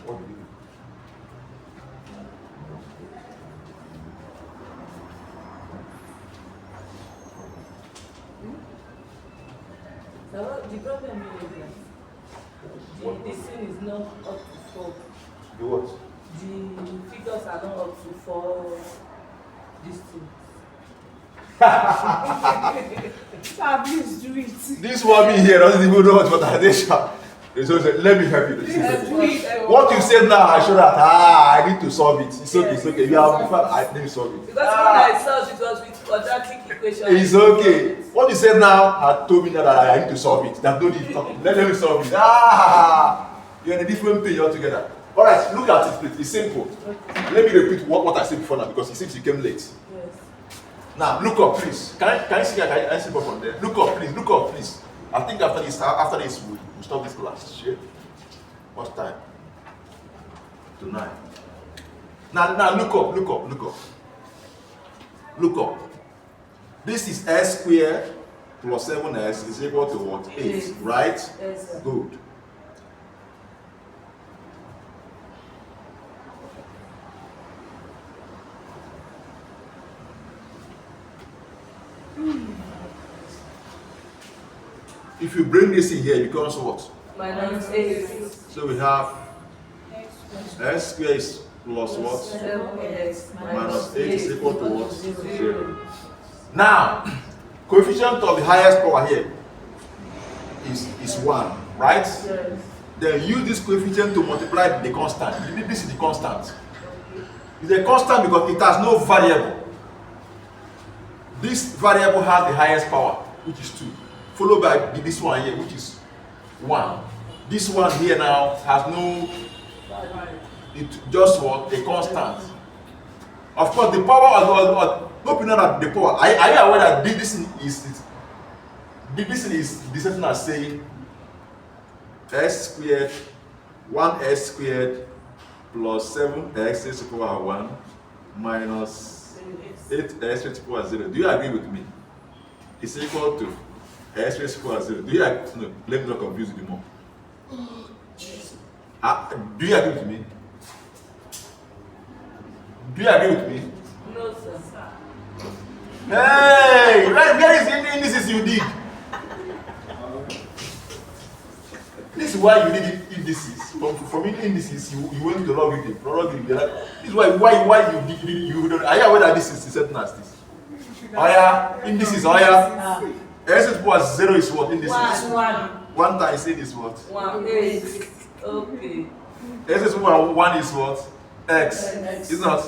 What do you do? So the problem is that the scene is not up to 4. Do what? The figures are not up to 4 distance. Please do it. This woman here doesn't even know what organization. So let me help you. What you said now, I show that I need to solve it. It's okay, it's okay. You have let me solve it. Because when I solved it was with quadratic equation. It's okay. What you said now had told me that I need to solve it. That don't need to talk. Let me solve it. You're in a different page altogether. Alright, look at it, please. It's simple. Let me repeat what I said before now because it seems you came late. Yes. Now look up, please. Can you see? Can I see from there? Look up, please. Look up, please. I think after this we stop this class. Sure. What time? To 9. Now look up. Look up. This is s squared plus 7s is equal to what? 8, right? Yes, sir. Good. If you bring this in here, it becomes what? -8. So we have s squared is plus what? 7x Minus 8 is equal to what? 0. Now, coefficient of the highest power here is 1, right? Yes. Then use this coefficient to multiply the constant. This is the constant. It's a constant because it has no variable. This variable has the highest power, which is 2, followed by this one here, which is 1. This one here now has no, it just what? A constant. Of course, the power hope you know that the power. Are you aware that this is the same as saying s squared 1s squared plus 7x raised to the power 1 minus 8x raised to the power 0. Do you agree with me? It's equal to s raised to the power 0. Do you agree? No, let me not confuse you more. Do you agree with me? Do you agree with me? No, sir. Hey, where is the indices you did? This is why you need indices. From indices, you went to logarithm. This is why you don't. Are you aware that this is the certain as this? Indices, s to the power 0 is what? Indices. 1 times 8 is what? 1, 8. Okay. S to the power 1 is what? X. Is not?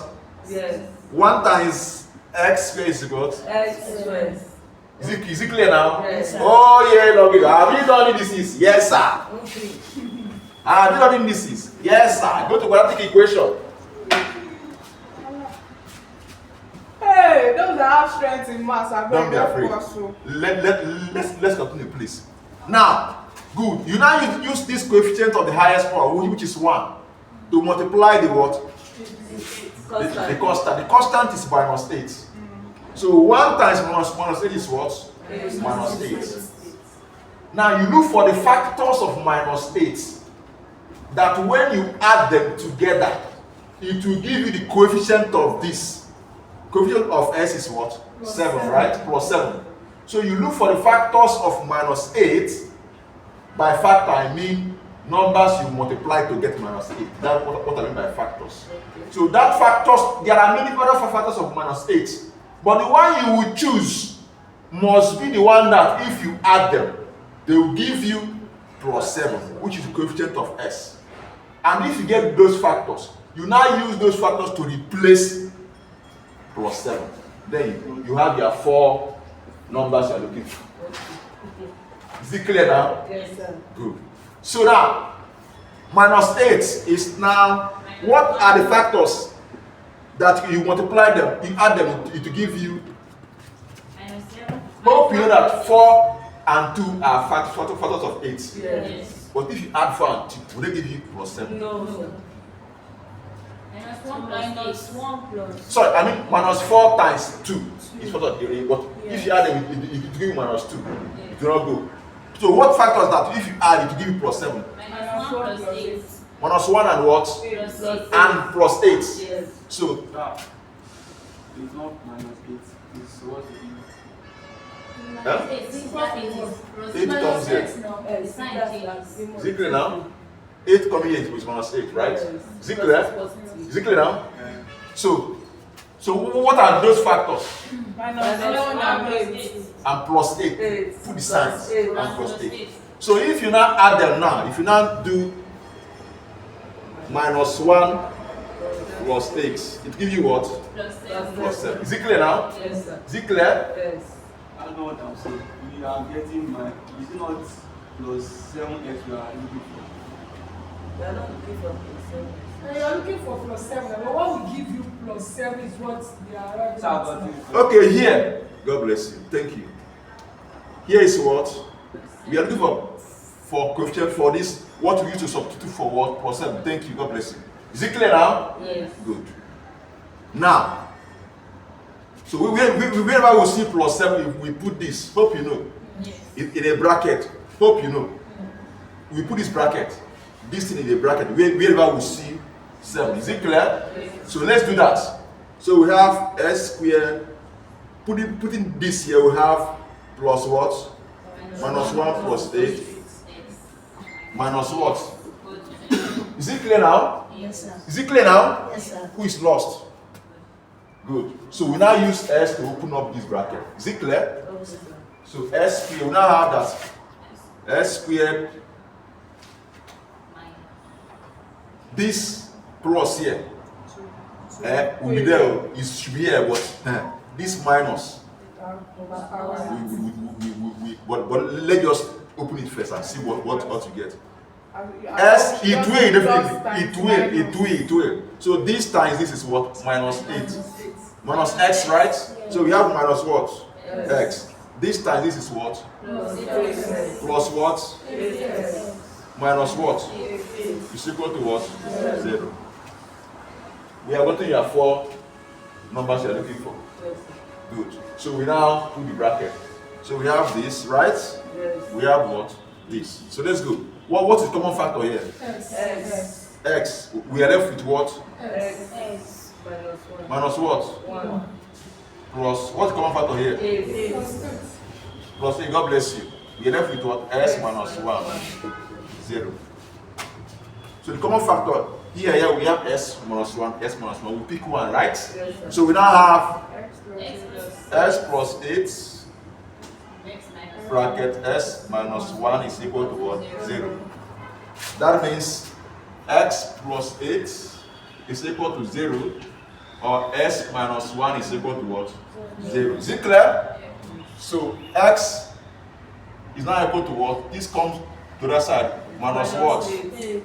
Yes. 1 times x squared is what? X squared. Is it clear now? Yes, sir. Oh yeah, logarithm. Have you done indices? Yes, sir. Okay. Have you done indices? Yes, sir. Go to quadratic equation. Hey, those that have strength in mass are Don't be afraid. Let's continue, please. Now, good. You now use this coefficient of the highest power, which is 1, to multiply the what? The constant. The constant is -8. So 1 times -8 is what? -8. Now you look for the factors of -8 that when you add them together it will give you the coefficient of this. Coefficient of s is what? 7, right? Plus 7. So you look for the factors of minus 8. By factor, I mean numbers you multiply to get minus 8. That's what I mean by factors. So that factors, there are many other factors of minus 8. But the one you will choose must be the one that if you add them, they will give you plus 7, which is the coefficient of s. And if you get those factors, you now use those factors to replace plus 7. Then you have your 4 numbers you are looking for. Is it clear now? Yes, sir. Good. So now, minus 8 is now, what are the factors that you multiply them, you add them, it will give you? Hope you know that 4 and 2 are factors of 8. Yes. But if you add 4 and 2, will they give you plus 7? No, sir. minus 1 plus. Sorry, I mean minus 4 times 2 is factor of 8. But if you add them, it will give you minus 2. It will not go. So what factors that if you add, it will give you plus 7? Minus 1 plus 8. Minus 1 and what? Plus 8. And plus 8. Yes. So It's not minus 8. It's what it is. Huh? 8 8 comes here. Is it clear now? 8 coming here is minus 8, right? Yes. Is it clear? Positive. Is it clear now? So what are those factors? Minus 1 and 8. And plus 8. 8. Put the signs. Eight. And plus 8. So if you now add them now, if you now do minus 1 plus 8, it gives you what? Plus 7. Is it clear now? Yes, sir. Is it clear? Yes. I know what I'm saying. We are getting my. Is it not plus 7x we are looking for? We are not looking for plus 7. You are looking for plus 7, but what will give you plus 7 is what they are arriving So I got at. it. Okay, here. God bless you. Thank you. Here is what? We are looking for coefficient for this. What we use to substitute for what? Plus 7. Thank you. God bless you. Is it clear now? Yes. Good. Now, so wherever we see plus 7, we put this. Hope you know. Yes. In a bracket. Hope you know. We put this bracket. This thing in a bracket. Wherever we see 7. Is it clear? Yes. So let's do that. So we have s squared. Putting this here, we have plus what? Minus 1 plus 8. Minus what? Is it clear now? Yes, sir. Is it clear now? Yes, sir. Who is lost? Good. So we now use s to open up this bracket. Is it clear? Oh, sir. So s squared, we now have that s squared, this plus here, will be there, it should be here, but this minus, but let's just open it first and see what you get. S, it will. So this times this is what? Minus 8. Minus x, right? So we have minus what? X. This times this is what? Plus what? Minus what? Is equal to what? 0. We are getting your 4 numbers you are looking for. Good. So we now put the bracket. So we have this, right? Yes. We have what? This. So let's go. What is the common factor here? X. X. We are left with what? X. Minus 1. Minus what? 1. Plus what's the common factor here? 8. Plus 8. God bless you. We are left with what? S minus 1. 0. So the common factor here we have s minus 1, s minus 1. We pick one, right? Yes, sir. So we now have X plus s plus 8 X minus bracket s minus 1 is equal to what? 0. That means x plus 8 is equal to 0, or s minus 1 is equal to what? 0. Is it clear? So x is now equal to what? This comes to that side. Minus what? 8.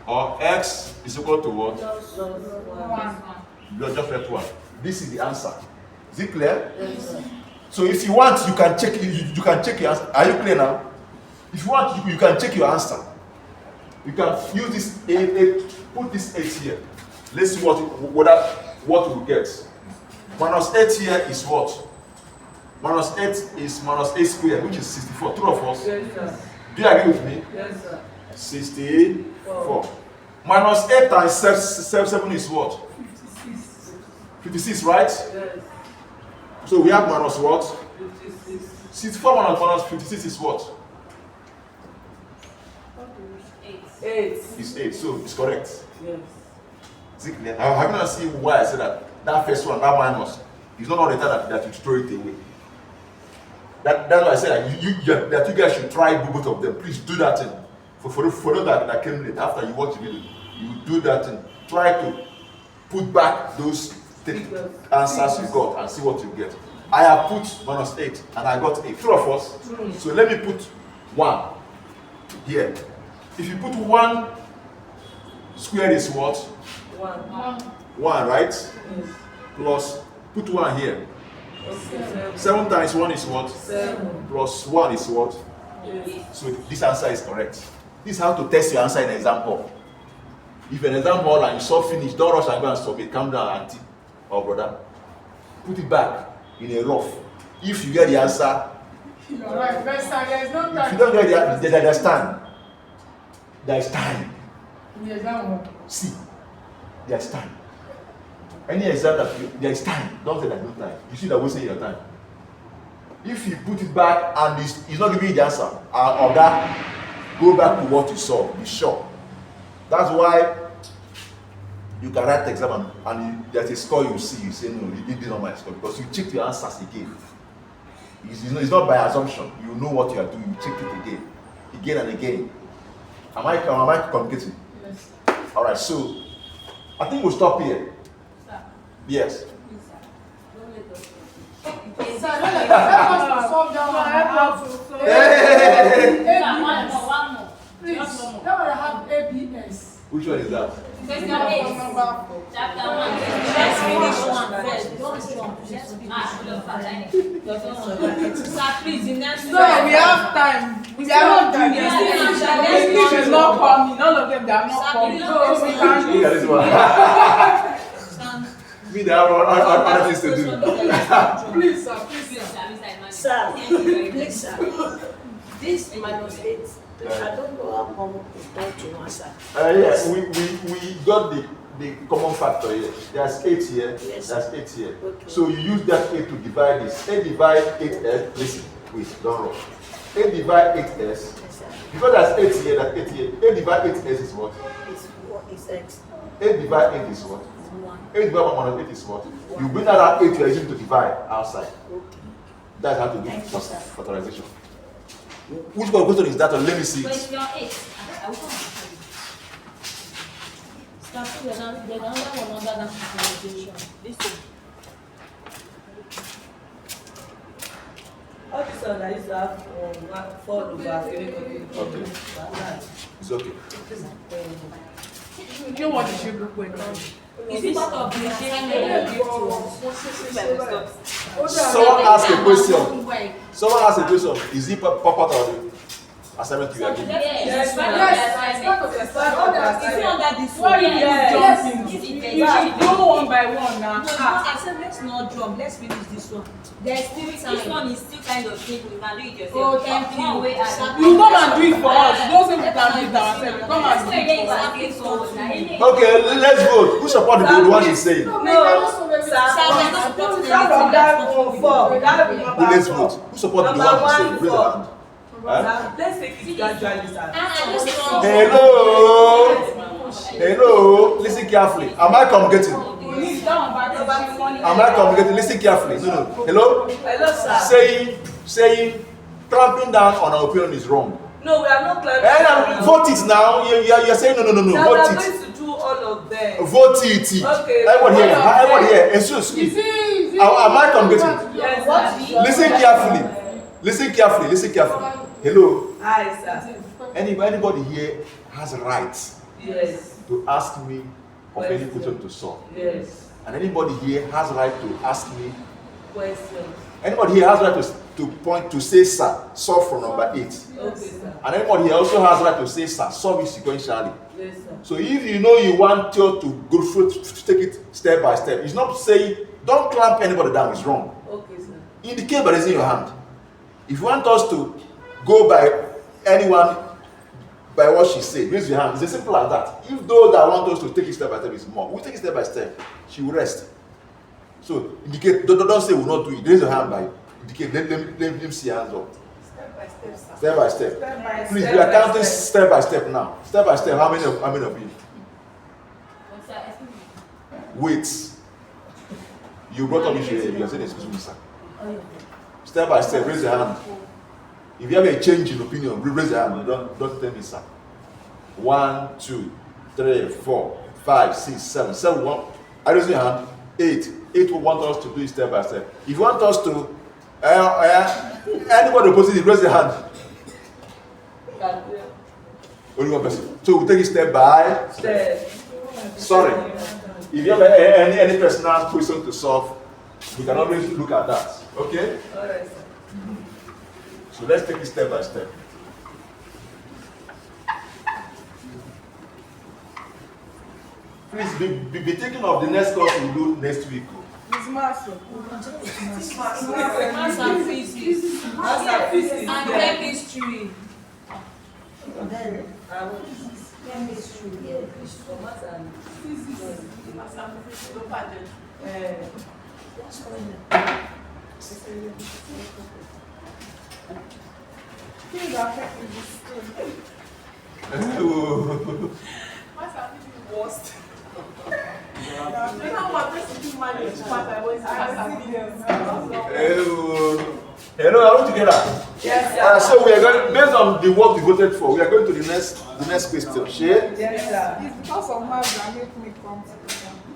Or x is equal to what? Plus 1. Just left one. This is the answer. Is it clear? Yes, sir. So if you want, you can check. You can check your answer. Are you clear now? If you want, you can check your answer. You can use this 8. Put this 8 here. Let's see what we get. Minus 8 here is what? Minus 8 is minus 8 squared, which is 64. True or false? Yes, sir. Do you agree with me? Yes, sir. 64. Minus 8 times 7 is what? 56, right? Yes. So we have minus what? 56. 64 minus 56 is what? 8. It's 8, so it's correct. Yes. Is it clear? Have you not seen why I said that first one, that minus, is not all the time that you throw it away. That's why I said that you guys should try both of them. Please do that thing. For those that came late, after you watch the video, you do that thing. Try to put back those answers you got and see what you get. I have put minus 8 and I got 8. True or false? True. So let me put 1 here. If you put 1 squared is what? 1. 1, right? Yes. Plus, put 1 here. Okay. 7 times 1 is what? 7. Plus 1 is what? Yes. So this answer is correct. This is how to test your answer in example. If an exam hall and you saw finish, don't rush and go and submit. Calm down, auntie or brother. Put it back in a rough. If you get the answer, You're right. There's no time. if you don't get there's time. There is time. In the exam hall. See, there is time. Any exam that there is time. Don't say there's no time. You see that wasting your time. If you put it back and it's not giving you the answer, or that, go back to what you saw. Be sure. That's why you can write the exam and there's a score you see. You say no, you did not my score because you checked your answers again. It's not by assumption. You know what you are doing. You check it again and again. Am I communicating? Yes. All right. So I think we'll stop here. Yes. Sir, let us solve that one. Hey! One more. Please, that one have ABS. Which one is that? Number 4. Chapter 1. Let's finish one one first. first. Don't jump. Just finish. Sir, please, the next So we have time. We are not doing this. English is not coming. All of them, they are not coming. So we can Look at this one. Me, they have other things to do. Please, sir. Please, sir. Sir, please, sir. This minus 8, I don't know how come it's done to answer. Yes, we got the common factor here. There's 8 here. Yes. There's 8 here. Okay. So you use that 8 to divide this. 8 divide 8s. Listen, wait, don't rush. 8 divide 8s. Yes, sir. Because there's 8 here, that's 8 here. 8 divide 8s is what? It's X. 8 divide 8 is what? It's 1. 8 divide 1 minus 8 is what? You bring that out 8 you are using to divide outside. Okay. That's how to do Thank you, sir. factorization. Which one question is that? Let me see it. Question 8. I will come and tell you. Start with another one under that factorization. This one. All this one I used to have 4 over 3. Okay. It's okay. You know what the shape look like? Is it part of the assignment you give to us? Someone asked a question. Someone asked a question. Is it part of the assignment you are giving? Yes. Yes, part of the assignment. Is it under this Why one? you Yes. jumping? Is it You should go one by one now. No, I said let's not jump. Let's finish this one. There's still time. This one is still kind of simple. You can do it yourself. Oh, thank you. One way at You come and do it for us. You don't say we can do it ourselves. You come and do it for us. Okay, let's vote. Who support the one she's saying? No, No, sir. Start from that 4. That Who let's vote? Who support the one she's saying? Raise your hand. Now, let's take it gradually, sir. Hello. Hello. Listen carefully. Am I communicating? Am I communicating? Listen carefully. No. Hello. Hello, sir. Saying, clamping down on our opinion is wrong. No, we are not planning. And vote it now. You're saying no. Now we Vote are it. going to do all of them. Vote it. Okay. Everybody here. Excuse me. Am I communicating? Yes, sir. Listen carefully. Hello. Hi, sir. Anybody here has rights Yes. to ask me of any question to solve. Yes. And anybody here has right to ask me. Questions. Anybody here has right to point to say, sir, solve from number 8. Okay, sir. And anybody here also has right to say, sir, solve it sequentially. Yes, sir. So if you know you want to go through to take it step by step, it's not saying don't clamp anybody down. It's wrong. Okay, sir. Indicate by raising your hand. If you want us to go by anyone by what she said. Raise your hand. It's as simple as that. If those that want us to take it step by step is more, we take it step by step. She will rest. So indicate. Don't say we'll not do it. Raise your hand by indicate. Let them see hands up. Step by step, sir. Step by step. Step by Please, step we are by counting step. step by step now. Step by step. How many of you? Wait. You brought up issue here. You are saying excuse me, sir. Step by step. Raise your hand. If you have a change in opinion, raise your hand. Don't tell me, sir. 1, 2, 3, 4, 5, 6, 7. 7, 1. I raise your hand. 8. 8 will want us to do it step by step. If you want us to, anybody opposing it, raise your hand. Only one person. So we take it step by step. Sorry. If you have any personal question to solve, we can always look at that. Okay? Alright. So let's take it step by step. Please be thinking of the next course we'll do next week. It's math. Maths and physics. Maths and physics. And chemistry. Then, Chemistry. For maths and physics. Maths and physics. No pageant. Things are affecting this school. Maths and physics is worst. Hello, are we together? Yes, So we are going, based on the work we voted for, we are going to the next question. Share? Yes, sir. It's because of maths that make me come.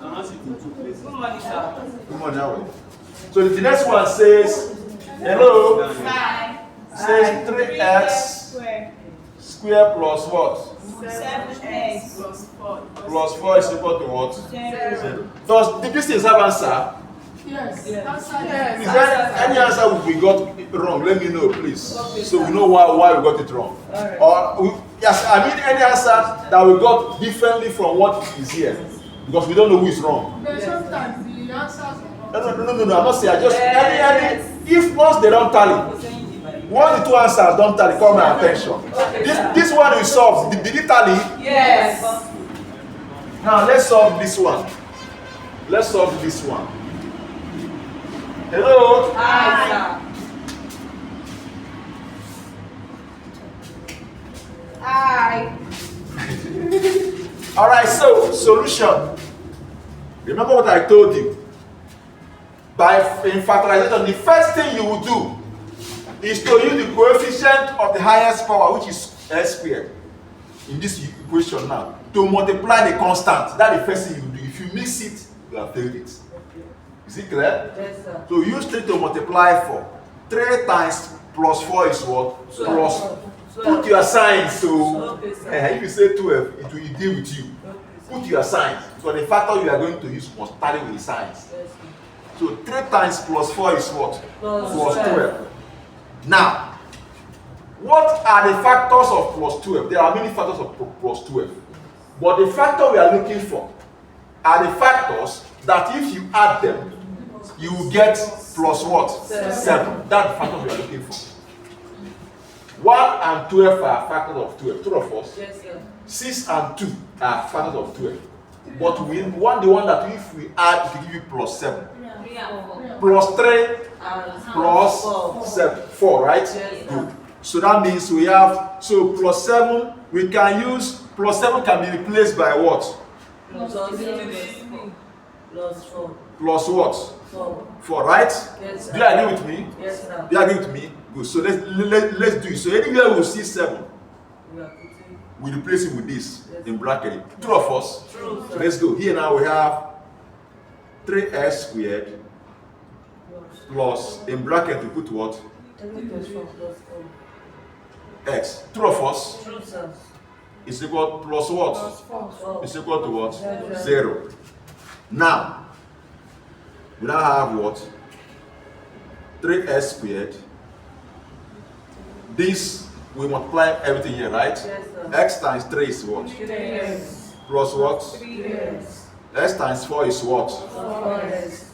I'm not sitting in 2 places. Good morning, sir. Come on now. So the next one says, hello, says 3x square plus what? 7x plus 4. Plus 4 is equal to what? 0. Did this thing have answer? Yes. Yes. Yes. Is there any answer we got wrong? Let me know, please. So we know why we got it wrong. Or yes, I mean any answer that we got differently from what is here. Because we don't know who is wrong. But sometimes the answers are wrong. No, I'm not saying. I just any if once they don't tally, once the two answers don't tally, call my attention. This one we solved. Did it tally? Yes. Now let's solve this one. Let's solve this one. Hello? Hi, sir. Hi. Alright, so solution. Remember what I told you. In factorization, the first thing you will do is to use the coefficient of the highest power, which is s squared, in this equation now, to multiply the constant. That's the first thing you do. If you miss it, you have failed it. Is it clear? Yes, sir. So use 3 to multiply 4. 3 times plus 4 is what? 12. Plus. 12. Put your signs. So Okay, sir. if you say 12, it will deal with you. Put your signs. So the factor you are going to use must tally with the signs. Yes, So 3 times plus 4 is what? Plus Plus 12. 12. Now, what are the factors of plus 12? There are many factors of plus 12. But the factor we are looking for are the factors that if you add them, you will get plus what? 7. That's the factor we are looking for. 1 and 12 are factors of 12. True of us? Yes, sir. 6 and 2 are factors of 12. But we want the one that if we add, it will give you plus 7. 3 and 4. Plus 3 And plus 4. 7. 4, right? Yes. Good. So that means we have, so plus 7, we can use, plus 7 can be replaced by what? Plus 0. Plus 4. Plus what? 4. 4, right? Yes, sir. Do you agree with me? Yes, sir. Do you agree with me? Good. So let's do it. So anywhere we see 7, We are putting we replace it with this in bracket. True of us? true, So sir. let's go. Here now we have 3s squared plus, in bracket we put what? 3 plus 4 plus 4. X. True of us? True, sir. Is equal plus what? Plus 4. 4. Is equal to what? 0. 0. Now, we now have what? 3s squared. This, we multiply everything here, right? Yes, sir. X times 3 is what? 3s. Plus what? 3s. S times 4 is what? 4s.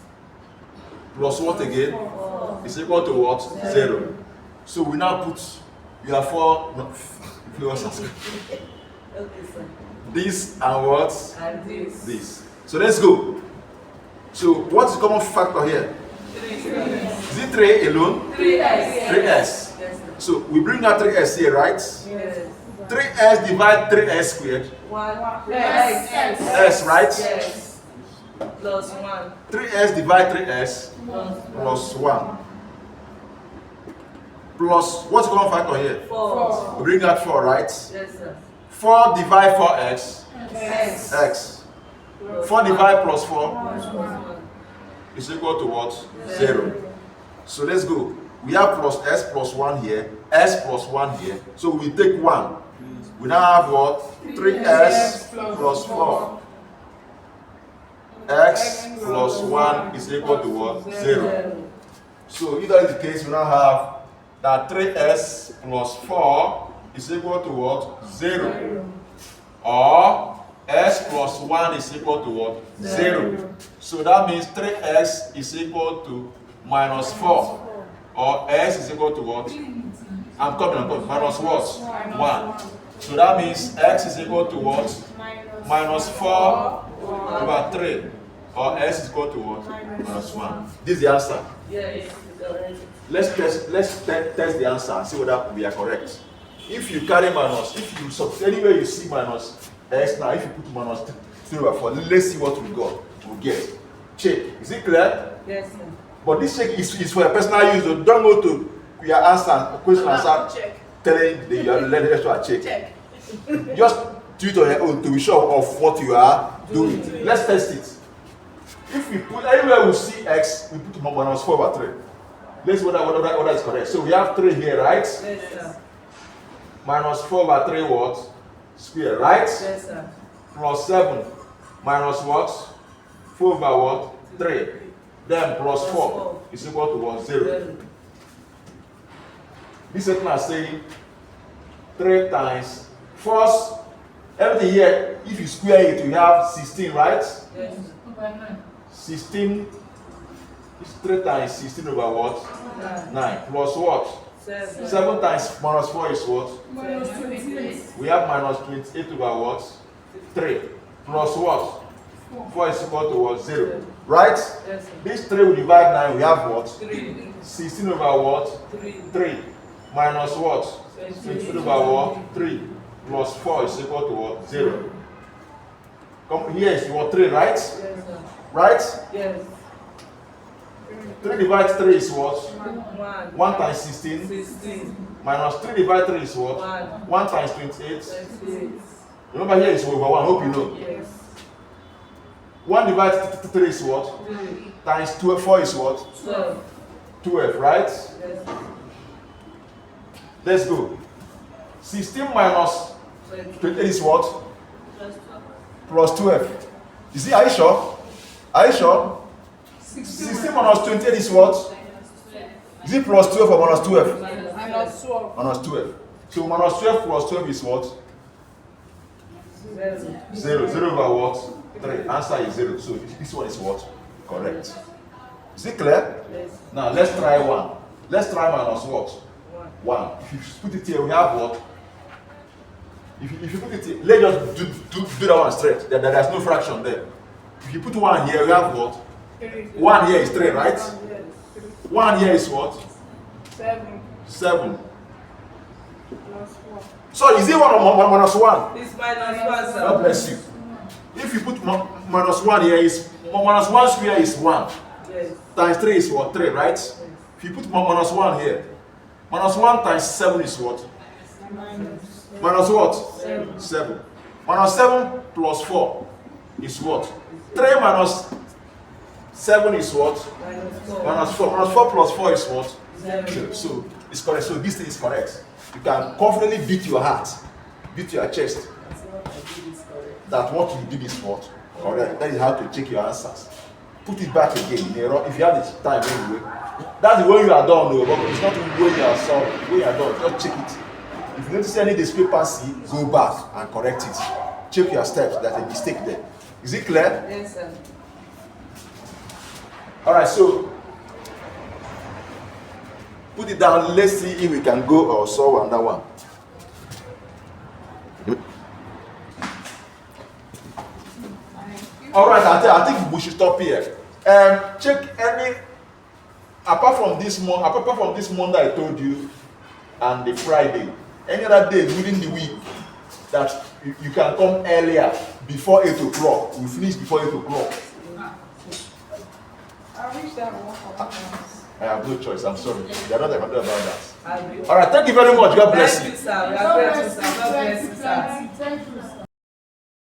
Plus what again? 4. Is equal to what? 0. So we now put You have 4. No, Okay, sir. this and what? And this. This. So let's go. So what's the common factor here? 3. Is it 3 alone? 3s. 3s. Yes, sir. So we bring out 3s here, right? Yes. 3s divide 3s squared. 1. Yes. S, right? Yes. Plus 1. 3s divide 3s plus 1. Plus, what's the common factor here? 4. We bring out 4, right? Yes, sir. 4 divide 4x. X. X. 4 divide plus 4 Plus 1. is equal to what? 0. So let's go. We have plus s plus 1 here, s plus 1 here. So we take 1. We now have what? 3s plus 4. X plus 1 is equal to what? 0. So if that is the case, we now have that 3s plus 4 is equal to what? 0. Or s plus 1 is equal to what? 0. So that means 3x is equal to minus 4. Or s is equal to what? I'm coming. Minus what? 1. So that means x is equal to what? Minus 4 over 3. Or s is equal to what? Minus 1. This is the answer. Yes. Let's test the answer and see whether we are correct. If you carry minus, if you anywhere you see minus x now, if you put minus 3 over 4, let's see what we got. We'll get. Check. Is it clear? Yes, sir. But this check is for a personal use. So don't go to your answer, question answer, telling the lecturer check. Just do it on your own to be sure of what you are doing. Let's test it. If we put anywhere we see x, we put minus 4 over 3. Let's see whether is correct. So we have 3 here, right? Yes, sir. Minus 4 over 3 what? Square, right? Yes, sir. Plus 7 minus what? 4 over what? 3. Then plus 4 is equal to what? 0. This is now saying 3 times. First, everything here, if you square it, you have 16, right? Yes. 16 is 3 times 16 over what? 9. Plus what? 7. 7 times minus 4 is what? Minus 28. We have minus 28 over what? 3. Plus what? 4 is equal to what? 0. Right? Yes, sir. This 3 will divide 9. We have what? 3. 16 over what? 3. Minus what? 23 over what? 3. Plus 4 is equal to what? 0. Come here is what? 3, right? Yes, sir. Right? Yes. 3 divided 3 is what? 1. 1 times 16. 16. Minus 3 divided 3 is what? 1. 1 times 28. 28. Remember here is over 1. Hope you know. Yes. 1 divided 3 is what? 3. Times 12, 4 is what? 12. 12, right? Yes. Let's go. 16 minus 28 is what? Plus 12. Is it? Are you sure? Are you sure? 16 minus 28 is what? Is it plus 12 or minus 12? Minus 12. Minus 12. So minus 12 plus 12 is what? 0. 0 over what? 3. Answer is 0. So this one is what? Correct. Is it clear? Yes. Now let's try 1. Let's try minus what? 1. If you put it here, we have what? If you put it here, let's just do that one straight. There's no fraction there. If you put 1 here, we have what? 1 here is 3, right? 1 here is what? 7. 7. Plus 4. So is it 1 or minus 1? It's minus 1, sir. God bless you. If you put minus 1 here, is minus 1 square is 1. Yes. Times 3 is what? 3, right? If you put minus 1 here, minus 1 times 7 is what? Minus what? 7. Minus 7 plus 4 is what? 3 minus 7 is what? Minus 4. Minus 4. Minus 4 plus 4 is what? 7. So it's correct. So this thing is correct. You can confidently beat your heart, beat your chest, that what you did is what? Correct. That is how to check your answers. Put it back again. If you have the time anyway. That's the way you are done, no, but it's not when you are solved. When you are done, just check it. If you notice any discrepancy, go back and correct it. Check your steps. There's a mistake there. Is it clear? Yes, sir. All right. So Put it down. Let's see if we can go or solve another one. All right, I think we should stop here. Check any apart from this month that I told you, and the Friday, any other day within the week that you can come earlier before 8 o'clock. We finish before 8 o'clock. I wish that one. I have no choice. I'm sorry. They are not able to do about that. All right. Thank you very much. God bless you. Thank you, sir. We are grateful, sir. God bless you, sir. Thank you.